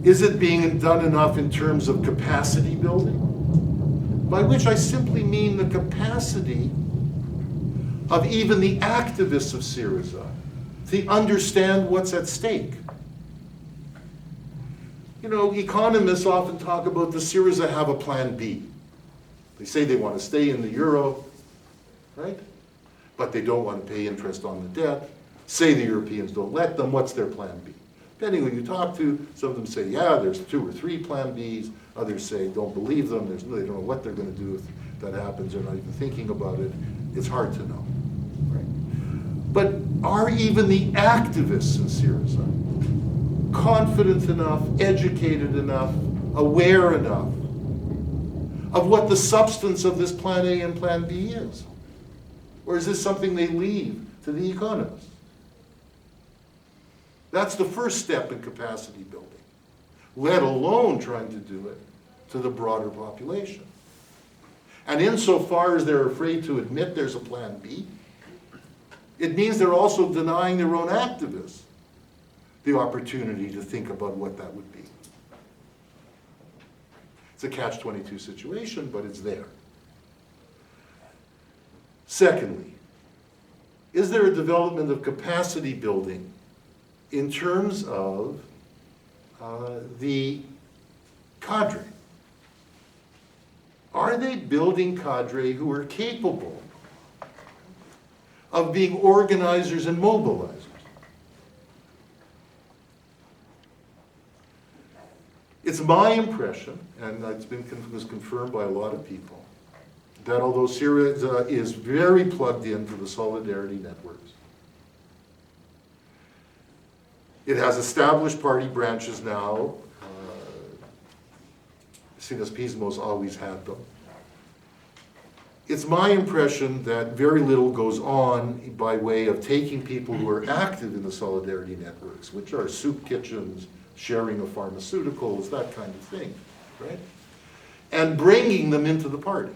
Is it being done enough in terms of capacity building? by which I simply mean the capacity of even the activists of Syriza to understand what's at stake. You know, economists often talk about the Syriza have a plan B. They say they want to stay in the euro, right? But they don't want to pay interest on the debt. Say the Europeans don't let them. What's their plan B? Depending who you talk to, some of them say, yeah, there's 2 or 3 plan Bs. Others say, don't believe them. They don't know what they're going to do if that happens. They're not even thinking about it. It's hard to know. Right? But are even the activists in Syriza confident enough, educated enough, aware enough of what the substance of this plan A and plan B is? Or is this something they leave to the economists? That's the first step in capacity building, let alone trying to do it to the broader population. And insofar as they're afraid to admit there's a plan B, it means they're also denying their own activists the opportunity to think about what that would be. It's a catch-22 situation, but it's there. Secondly, is there a development of capacity building in terms of the cadre? Are they building cadre who are capable of being organizers and mobilizers? It's my impression, and it's was confirmed by a lot of people, that although Syriza is very plugged into the solidarity networks, it has established party branches now. Sinaspismo's always had them. It's my impression that very little goes on by way of taking people who are active in the solidarity networks, which are soup kitchens, sharing of pharmaceuticals, that kind of thing, right? And bringing them into the party.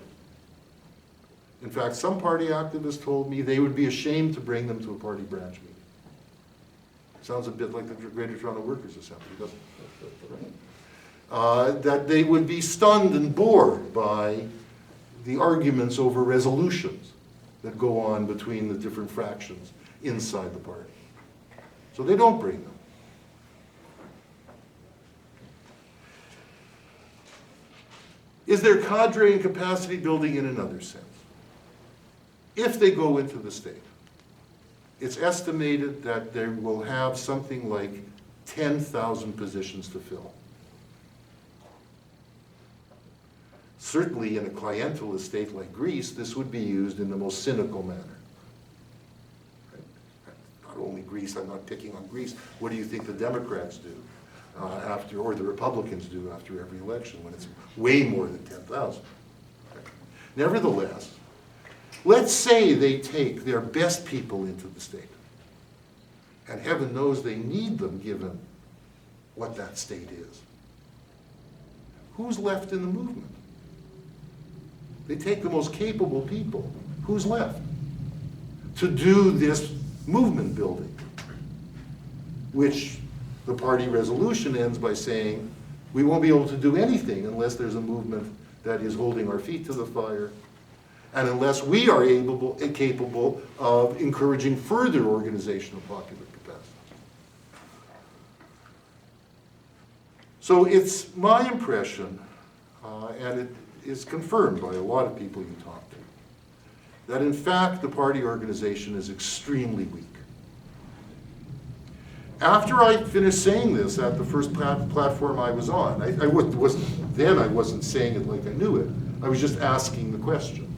In fact, some party activists told me they would be ashamed to bring them to a party branch meeting. Sounds a bit like the Greater Toronto Workers' Assembly, doesn't it? That they would be stunned and bored by the arguments over resolutions that go on between the different fractions inside the party. So they don't bring them. Is there cadre and capacity building in another sense? If they go into the state, it's estimated that they will have something like 10,000 positions to fill. Certainly in a clientelist state like Greece, this would be used in the most cynical manner. Right? Not only Greece, I'm not picking on Greece. What do you think the Democrats do after, or the Republicans do after every election when it's way more than 10,000? Right? Nevertheless, let's say they take their best people into the state. And heaven knows they need them given what that state is. Who's left in the movement? They take the most capable people. Who's left to do this movement building? Which the party resolution ends by saying, we won't be able to do anything unless there's a movement that is holding our feet to the fire, and unless we are capable of encouraging further organization of popular capacity. So it's my impression, and it is confirmed by a lot of people you talk to, that in fact the party organization is extremely weak. After I finished saying this at the first platform I was on, I wasn't saying it like I knew it. I was just asking the question.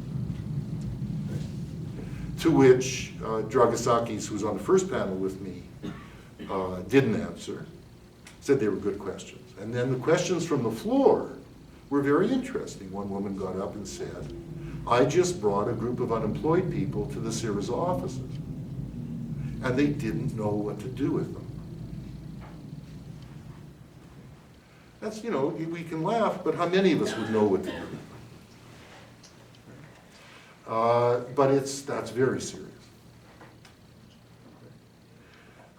To which Dragasakis, who was on the first panel with me, didn't answer, said they were good questions. And then the questions from the floor were very interesting. One woman got up and said, I just brought a group of unemployed people to the Syriza offices, and they didn't know what to do with them. That's, you know, we can laugh, but how many of us would know what to do? But that's very serious.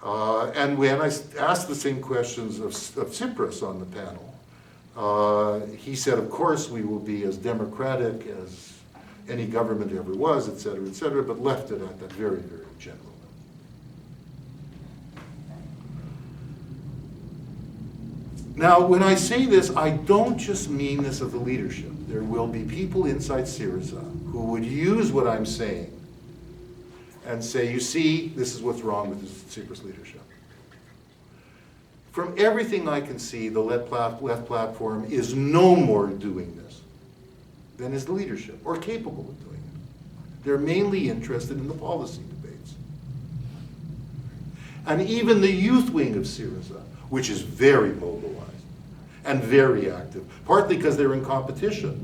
And when I asked the same questions of Tsipras on the panel, He said, of course, we will be as democratic as any government ever was, et cetera, but left it at that very, very general level. Now, when I say this, I don't just mean this of the leadership. There will be people inside Syriza who would use what I'm saying and say, you see, this is what's wrong with the Tsipras leadership. From everything I can see, the left platform is no more doing this than is the leadership, or capable of doing it. They're mainly interested in the policy debates. And even the youth wing of Syriza, which is very mobilized and very active, partly because they're in competition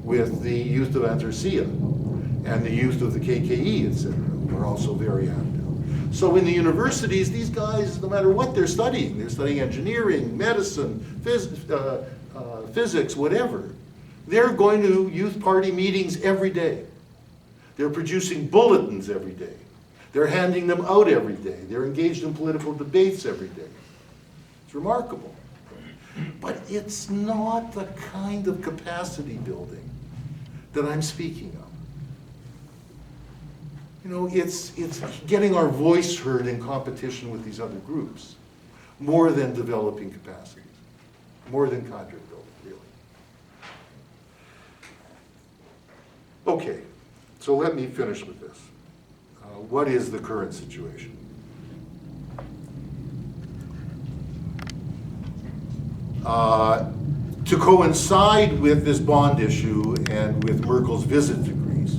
with the youth of Antarcia and the youth of the KKE, etc., who are also very active. So in the universities, these guys, no matter what they're studying engineering, medicine, physics, whatever, they're going to youth party meetings every day. They're producing bulletins every day. They're handing them out every day. They're engaged in political debates every day. It's remarkable. But it's not the kind of capacity building that I'm speaking of. You know, it's getting our voice heard in competition with these other groups, more than developing capacities, more than cadre building, really. Okay, so let me finish with this. What is the current situation? To coincide with this bond issue and with Merkel's visit to Greece,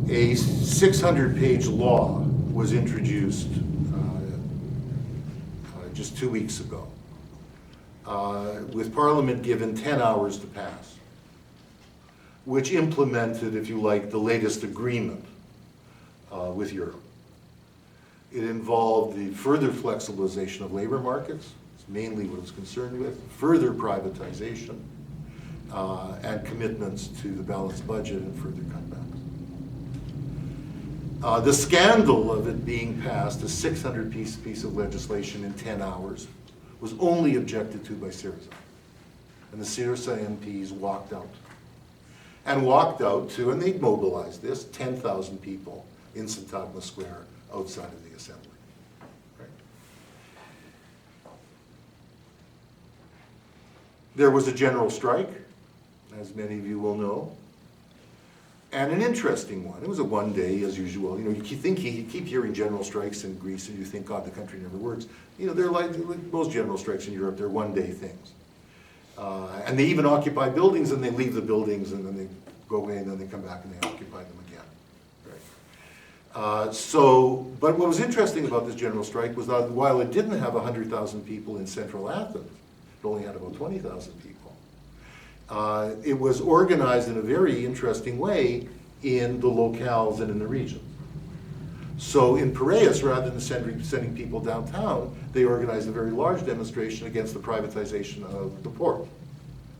a 600-page law was introduced just 2 weeks ago, with Parliament given 10 hours to pass, which implemented, if you like, the latest agreement with Europe. It involved the further flexibilization of labor markets, mainly what it's concerned with, further privatization, and commitments to the balanced budget and further cutbacks. The scandal of it being passed, a 600-piece of legislation in 10 hours, was only objected to by Syriza. And the Syriza MPs walked out. And walked out to, and they mobilized this, 10,000 people in Syntagma Square outside of the Assembly. There was a general strike, as many of you will know, and an interesting one. It was a one day, as usual. You know, you keep hearing general strikes in Greece, and you think, God, the country never works. You know, they're like most general strikes in Europe. They're one-day things, and they even occupy buildings, and they leave the buildings, and then they go away, and then they come back and they occupy them again. Right. But what was interesting about this general strike was that while it didn't have 100,000 people in central Athens, it only had about 20,000 people. It was organized in a very interesting way in the locales and in the region. So in Piraeus, rather than sending people downtown, they organized a very large demonstration against the privatization of the port.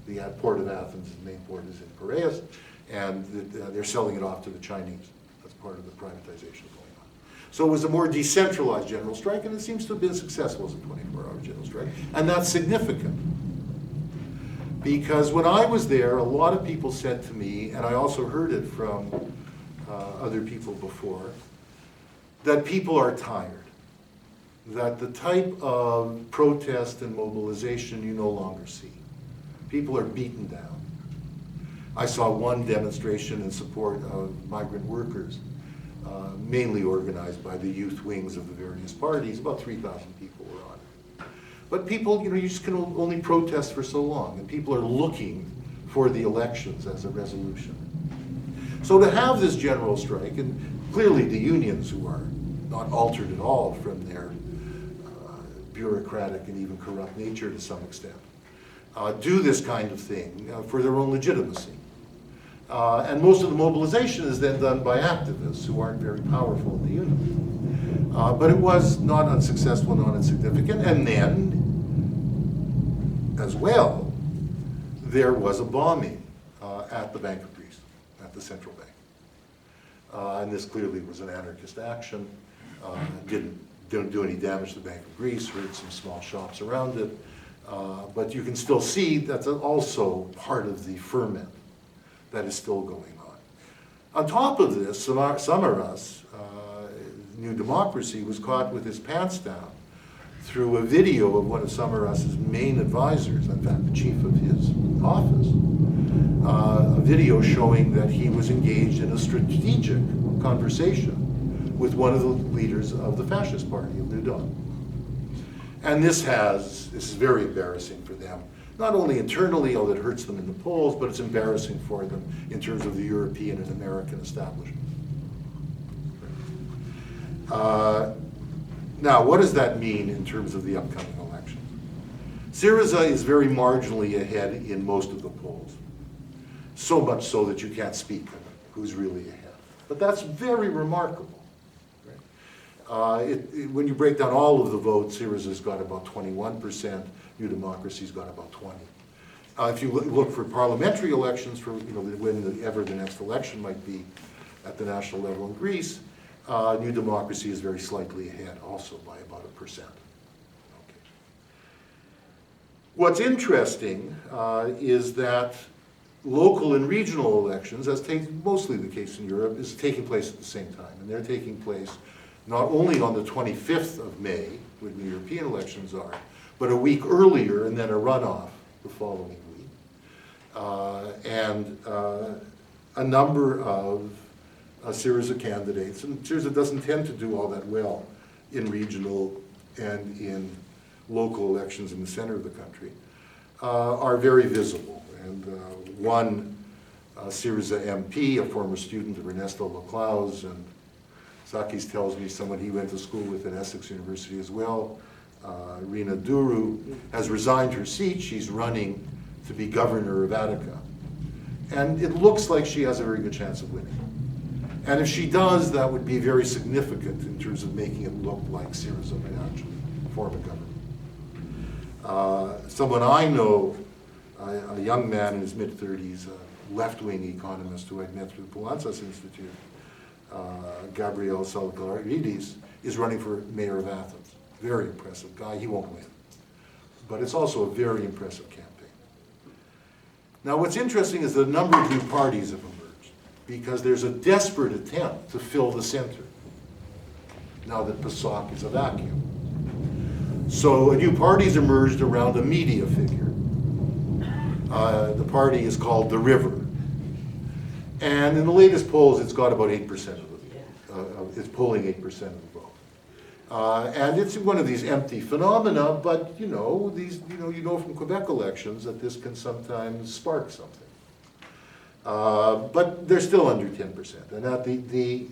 The port of Athens, the main port is in Piraeus, and they're selling it off to the Chinese. That's part of the privatization going on. So it was a more decentralized general strike, and it seems to have been successful as a 24-hour general strike. And that's significant. Because when I was there, a lot of people said to me, and I also heard it from other people before, that people are tired. That the type of protest and mobilization you no longer see. People are beaten down. I saw one demonstration in support of migrant workers, mainly organized by the youth wings of the various parties. About 3,000 people were on it. But people, you know, you just can only protest for so long, and people are looking for the elections as a resolution. So to have this general strike, and clearly the unions, who are not altered at all from their bureaucratic and even corrupt nature to some extent, do this kind of thing for their own legitimacy. And most of the mobilization is then done by activists who aren't very powerful in the union. But it was not unsuccessful, not insignificant. And then, as well, there was a bombing at the Bank of Greece, at the central bank. And this clearly was an anarchist action. Didn't do any damage to the Bank of Greece, hurt some small shops around it. But you can still see that's also part of the ferment that is still going on. On top of this, Samaras, New Democracy, was caught with his pants down through a video of one of Samaras's main advisors, in fact, the chief of his office, a video showing that he was engaged in a strategic conversation with one of the leaders of the fascist party of New Dawn. And this is very embarrassing for them, not only internally, although it hurts them in the polls, but it's embarrassing for them in terms of the European and American establishment. Now, what does that mean in terms of the upcoming election? Syriza is very marginally ahead in most of the polls, so much so that you can't speak of who's really ahead. But that's very remarkable. When you break down all of the votes, Syriza's got about 21%, New Democracy's got about 20%. If you look for parliamentary elections, for whenever the next election might be at the national level in Greece, New Democracy is very slightly ahead, also by about 1%. Okay. What's interesting is that local and regional elections, as mostly the case in Europe, is taking place at the same time, and they're taking place not only on the 25th of May, when the European elections are, but a week earlier, and then a runoff the following week. And a number of Syriza candidates, and Syriza doesn't tend to do all that well in regional and in local elections in the center of the country, are very visible. And one Syriza MP, a former student of Ernesto Laclau's, and Sakis tells me someone he went to school with at Essex University as well, Rina Duru, has resigned her seat. She's running to be governor of Attica. And it looks like she has a very good chance of winning. And if she does, that would be very significant in terms of making it look like Syriza might actually form a government. Someone I know, a young man in his mid-30s, a left-wing economist who I met through the Poulantzas Institute, Gabriel Salgaridis, is running for mayor of Athens. Very impressive guy. He won't win. But it's also a very impressive campaign. Now, what's interesting is the number of new parties have emerged, because there's a desperate attempt to fill the center now that PASOK is a vacuum. So a new party's emerged around a media figure. The party is called The River. And in the latest polls, it's got about 8% of the it's polling 8% of the vote. And it's one of these empty phenomena, but you know from Quebec elections that this can sometimes spark something. But they're still under 10%. And at the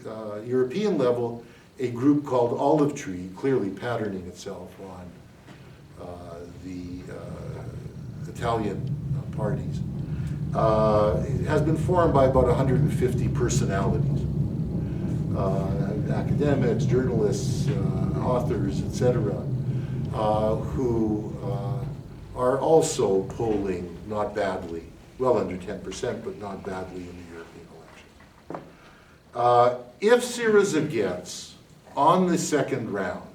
European level, a group called Olive Tree, clearly patterning itself on the Italian parties, has been formed by about 150 personalities, academics, journalists, authors, etc., who are also polling not badly, well under 10%, but not badly in the European election. If Syriza gets on the second round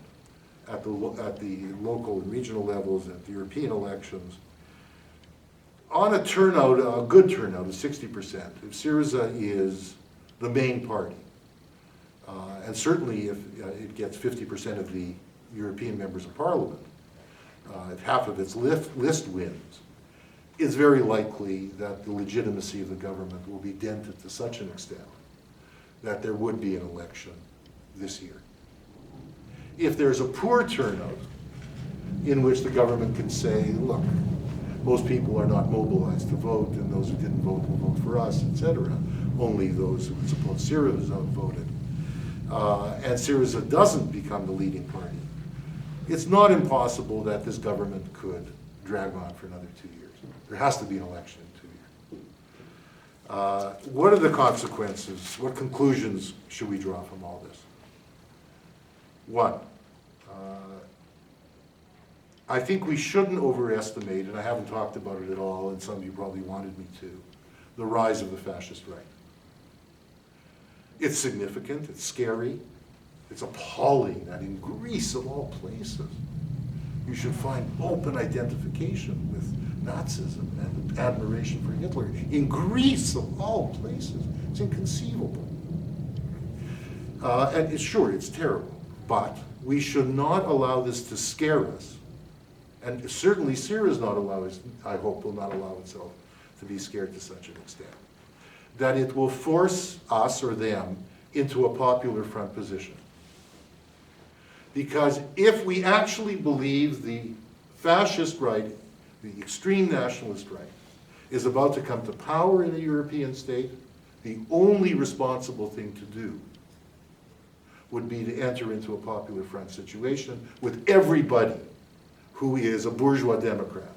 at the local and regional levels at the European elections, on a turnout, a good turnout of 60%, if Syriza is the main party, and certainly if it gets 50% of the European members of Parliament, if half of its list wins, it's very likely that the legitimacy of the government will be dented to such an extent that there would be an election this year. If there's a poor turnout in which the government can say, look, most people are not mobilized to vote, and those who didn't vote will vote for us, etc. Only those who would support Syriza voted. And Syriza doesn't become the leading party. It's not impossible that this government could drag on for another 2 years. There has to be an election in 2 years. What are the consequences? What conclusions should we draw from all this? One, I think we shouldn't overestimate, and I haven't talked about it at all, and some of you probably wanted me to, the rise of the fascist right. It's significant, it's scary, it's appalling that in Greece, of all places, You should find open identification with Nazism and admiration for Hitler. In Greece, of all places, it's inconceivable. And sure, it's terrible, but we should not allow this to scare us. And certainly Syriza I hope, will not allow itself to be scared to such an extent, that it will force us or them into a popular front position. Because if we actually believe the fascist right, the extreme nationalist right, is about to come to power in a European state, the only responsible thing to do would be to enter into a popular front situation with everybody who is a bourgeois Democrat,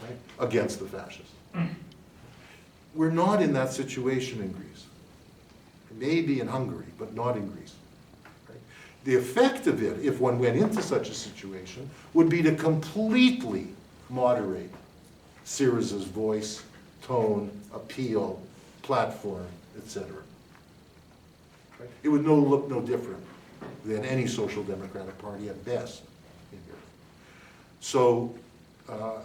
right, against the fascists. We're not in that situation in Greece. Maybe in Hungary, but not in Greece. Right? The effect of it, if one went into such a situation, would be to completely moderate Syriza's voice, tone, appeal, platform, etc. Right? It would look no different than any social democratic party at best in Europe. So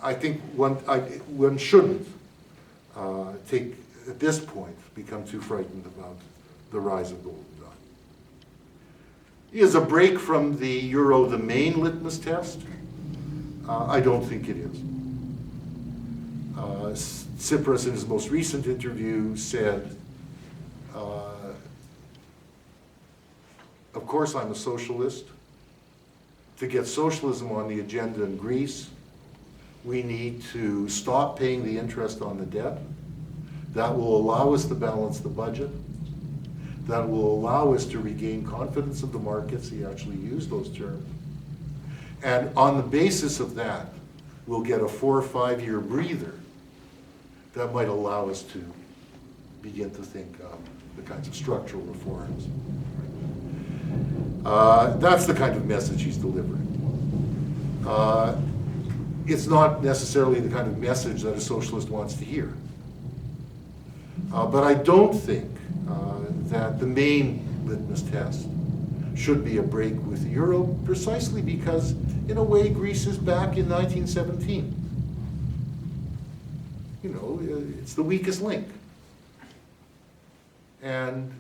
I think one shouldn't at this point, become too frightened about the rise of Golden Dawn. Is a break from the euro the main litmus test? I don't think it is. Tsipras, in his most recent interview, said, of course I'm a socialist. To get socialism on the agenda in Greece, we need to stop paying the interest on the debt. That will allow us to balance the budget. That will allow us to regain confidence of the markets. He actually used those terms. And on the basis of that, we'll get a 4 or 5 year breather that might allow us to begin to think of the kinds of structural reforms. That's the kind of message he's delivering. It's not necessarily the kind of message that a socialist wants to hear. But I don't think that the main litmus test should be a break with the euro, precisely because, in a way, Greece is back in 1917. You know, it's the weakest link. And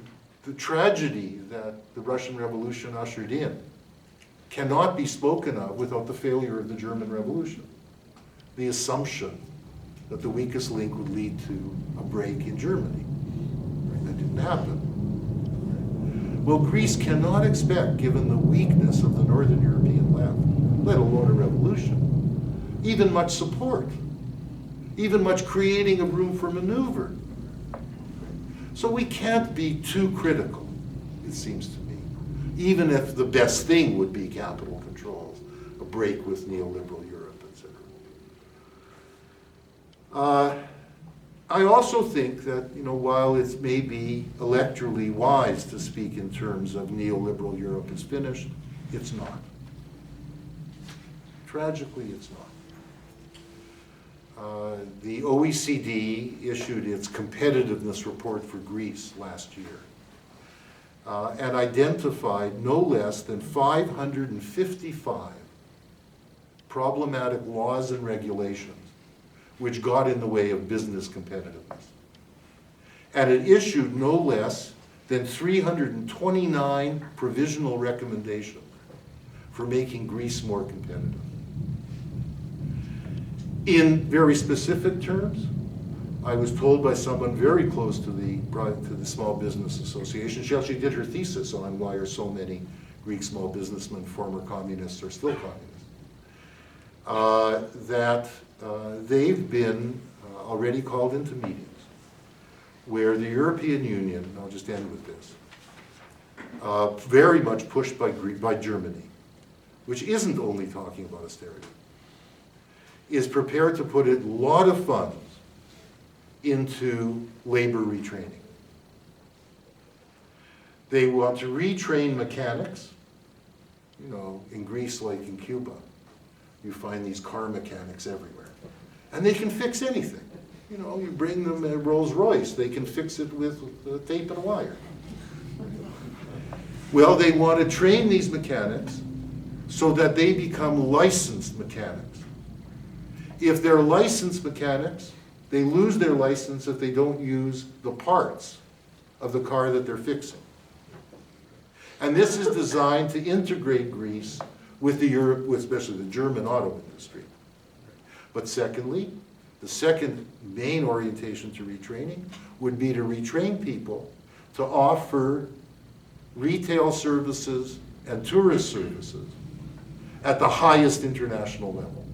the tragedy that the Russian Revolution ushered in cannot be spoken of without the failure of the German Revolution. The assumption that the weakest link would lead to a break in Germany. Right? That didn't happen. Right? Well, Greece cannot expect, given the weakness of the Northern European left, let alone a revolution, even much support, even much creating of room for maneuver. So we can't be too critical, it seems to me, even if the best thing would be capital controls, a break with neoliberal Europe, etc. I also think that, you know, while it may be electorally wise to speak in terms of neoliberal Europe is finished, it's not. Tragically, it's not. The OECD issued its competitiveness report for Greece last year and identified no less than 555 problematic laws and regulations which got in the way of business competitiveness. And it issued no less than 329 provisional recommendations for making Greece more competitive. In very specific terms, I was told by someone very close to the Small Business Association, she actually did her thesis on why are so many Greek small businessmen, former communists, or still communists, that they've been already called into meetings where the European Union, and I'll just end with this, very much pushed by Germany, which isn't only talking about austerity, is prepared to put a lot of funds into labor retraining. They want to retrain mechanics. You know, in Greece, like in Cuba, you find these car mechanics everywhere. And they can fix anything. You know, you bring them a Rolls Royce, they can fix it with tape and wire. Well, they want to train these mechanics so that they become licensed mechanics. If they're licensed mechanics, they lose their license if they don't use the parts of the car that they're fixing. And this is designed to integrate Greece with especially the German auto industry. But secondly, the second main orientation to retraining would be to retrain people to offer retail services and tourist services at the highest international level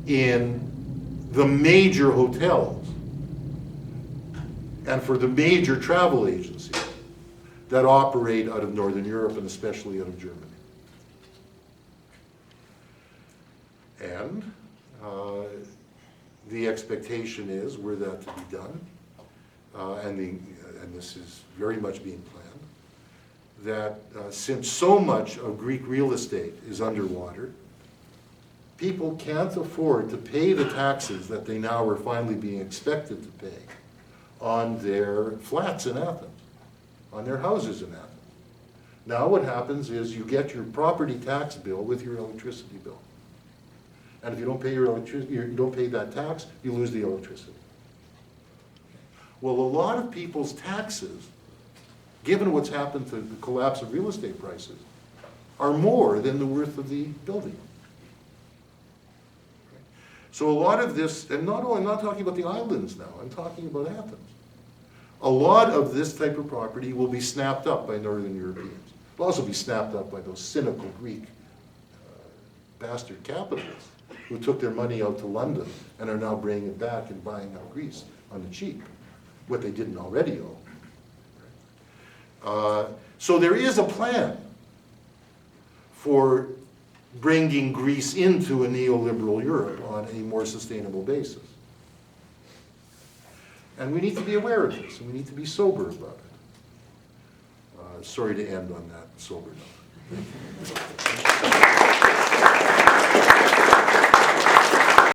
in the major hotels and for the major travel agencies that operate out of Northern Europe and especially out of Germany. And the expectation is, were that to be done, and this is very much being planned, that since so much of Greek real estate is underwater, people can't afford to pay the taxes that they now are finally being expected to pay on their flats in Athens, on their houses in Athens. Now what happens is you get your property tax bill with your electricity bill. And if you don't pay your electricity, you don't pay that tax, you lose the electricity. Well, a lot of people's taxes, given what's happened to the collapse of real estate prices, are more than the worth of the building. So a lot of this, and I'm not talking about the islands now, I'm talking about Athens. A lot of this type of property will be snapped up by Northern Europeans. It'll also be snapped up by those cynical Greek bastard capitalists who took their money out to London and are now bringing it back and buying up Greece on the cheap, what they didn't already owe. So there is a plan for bringing Greece into a neoliberal Europe on a more sustainable basis. And we need to be aware of this, and we need to be sober about it. Sorry to end on that sober note.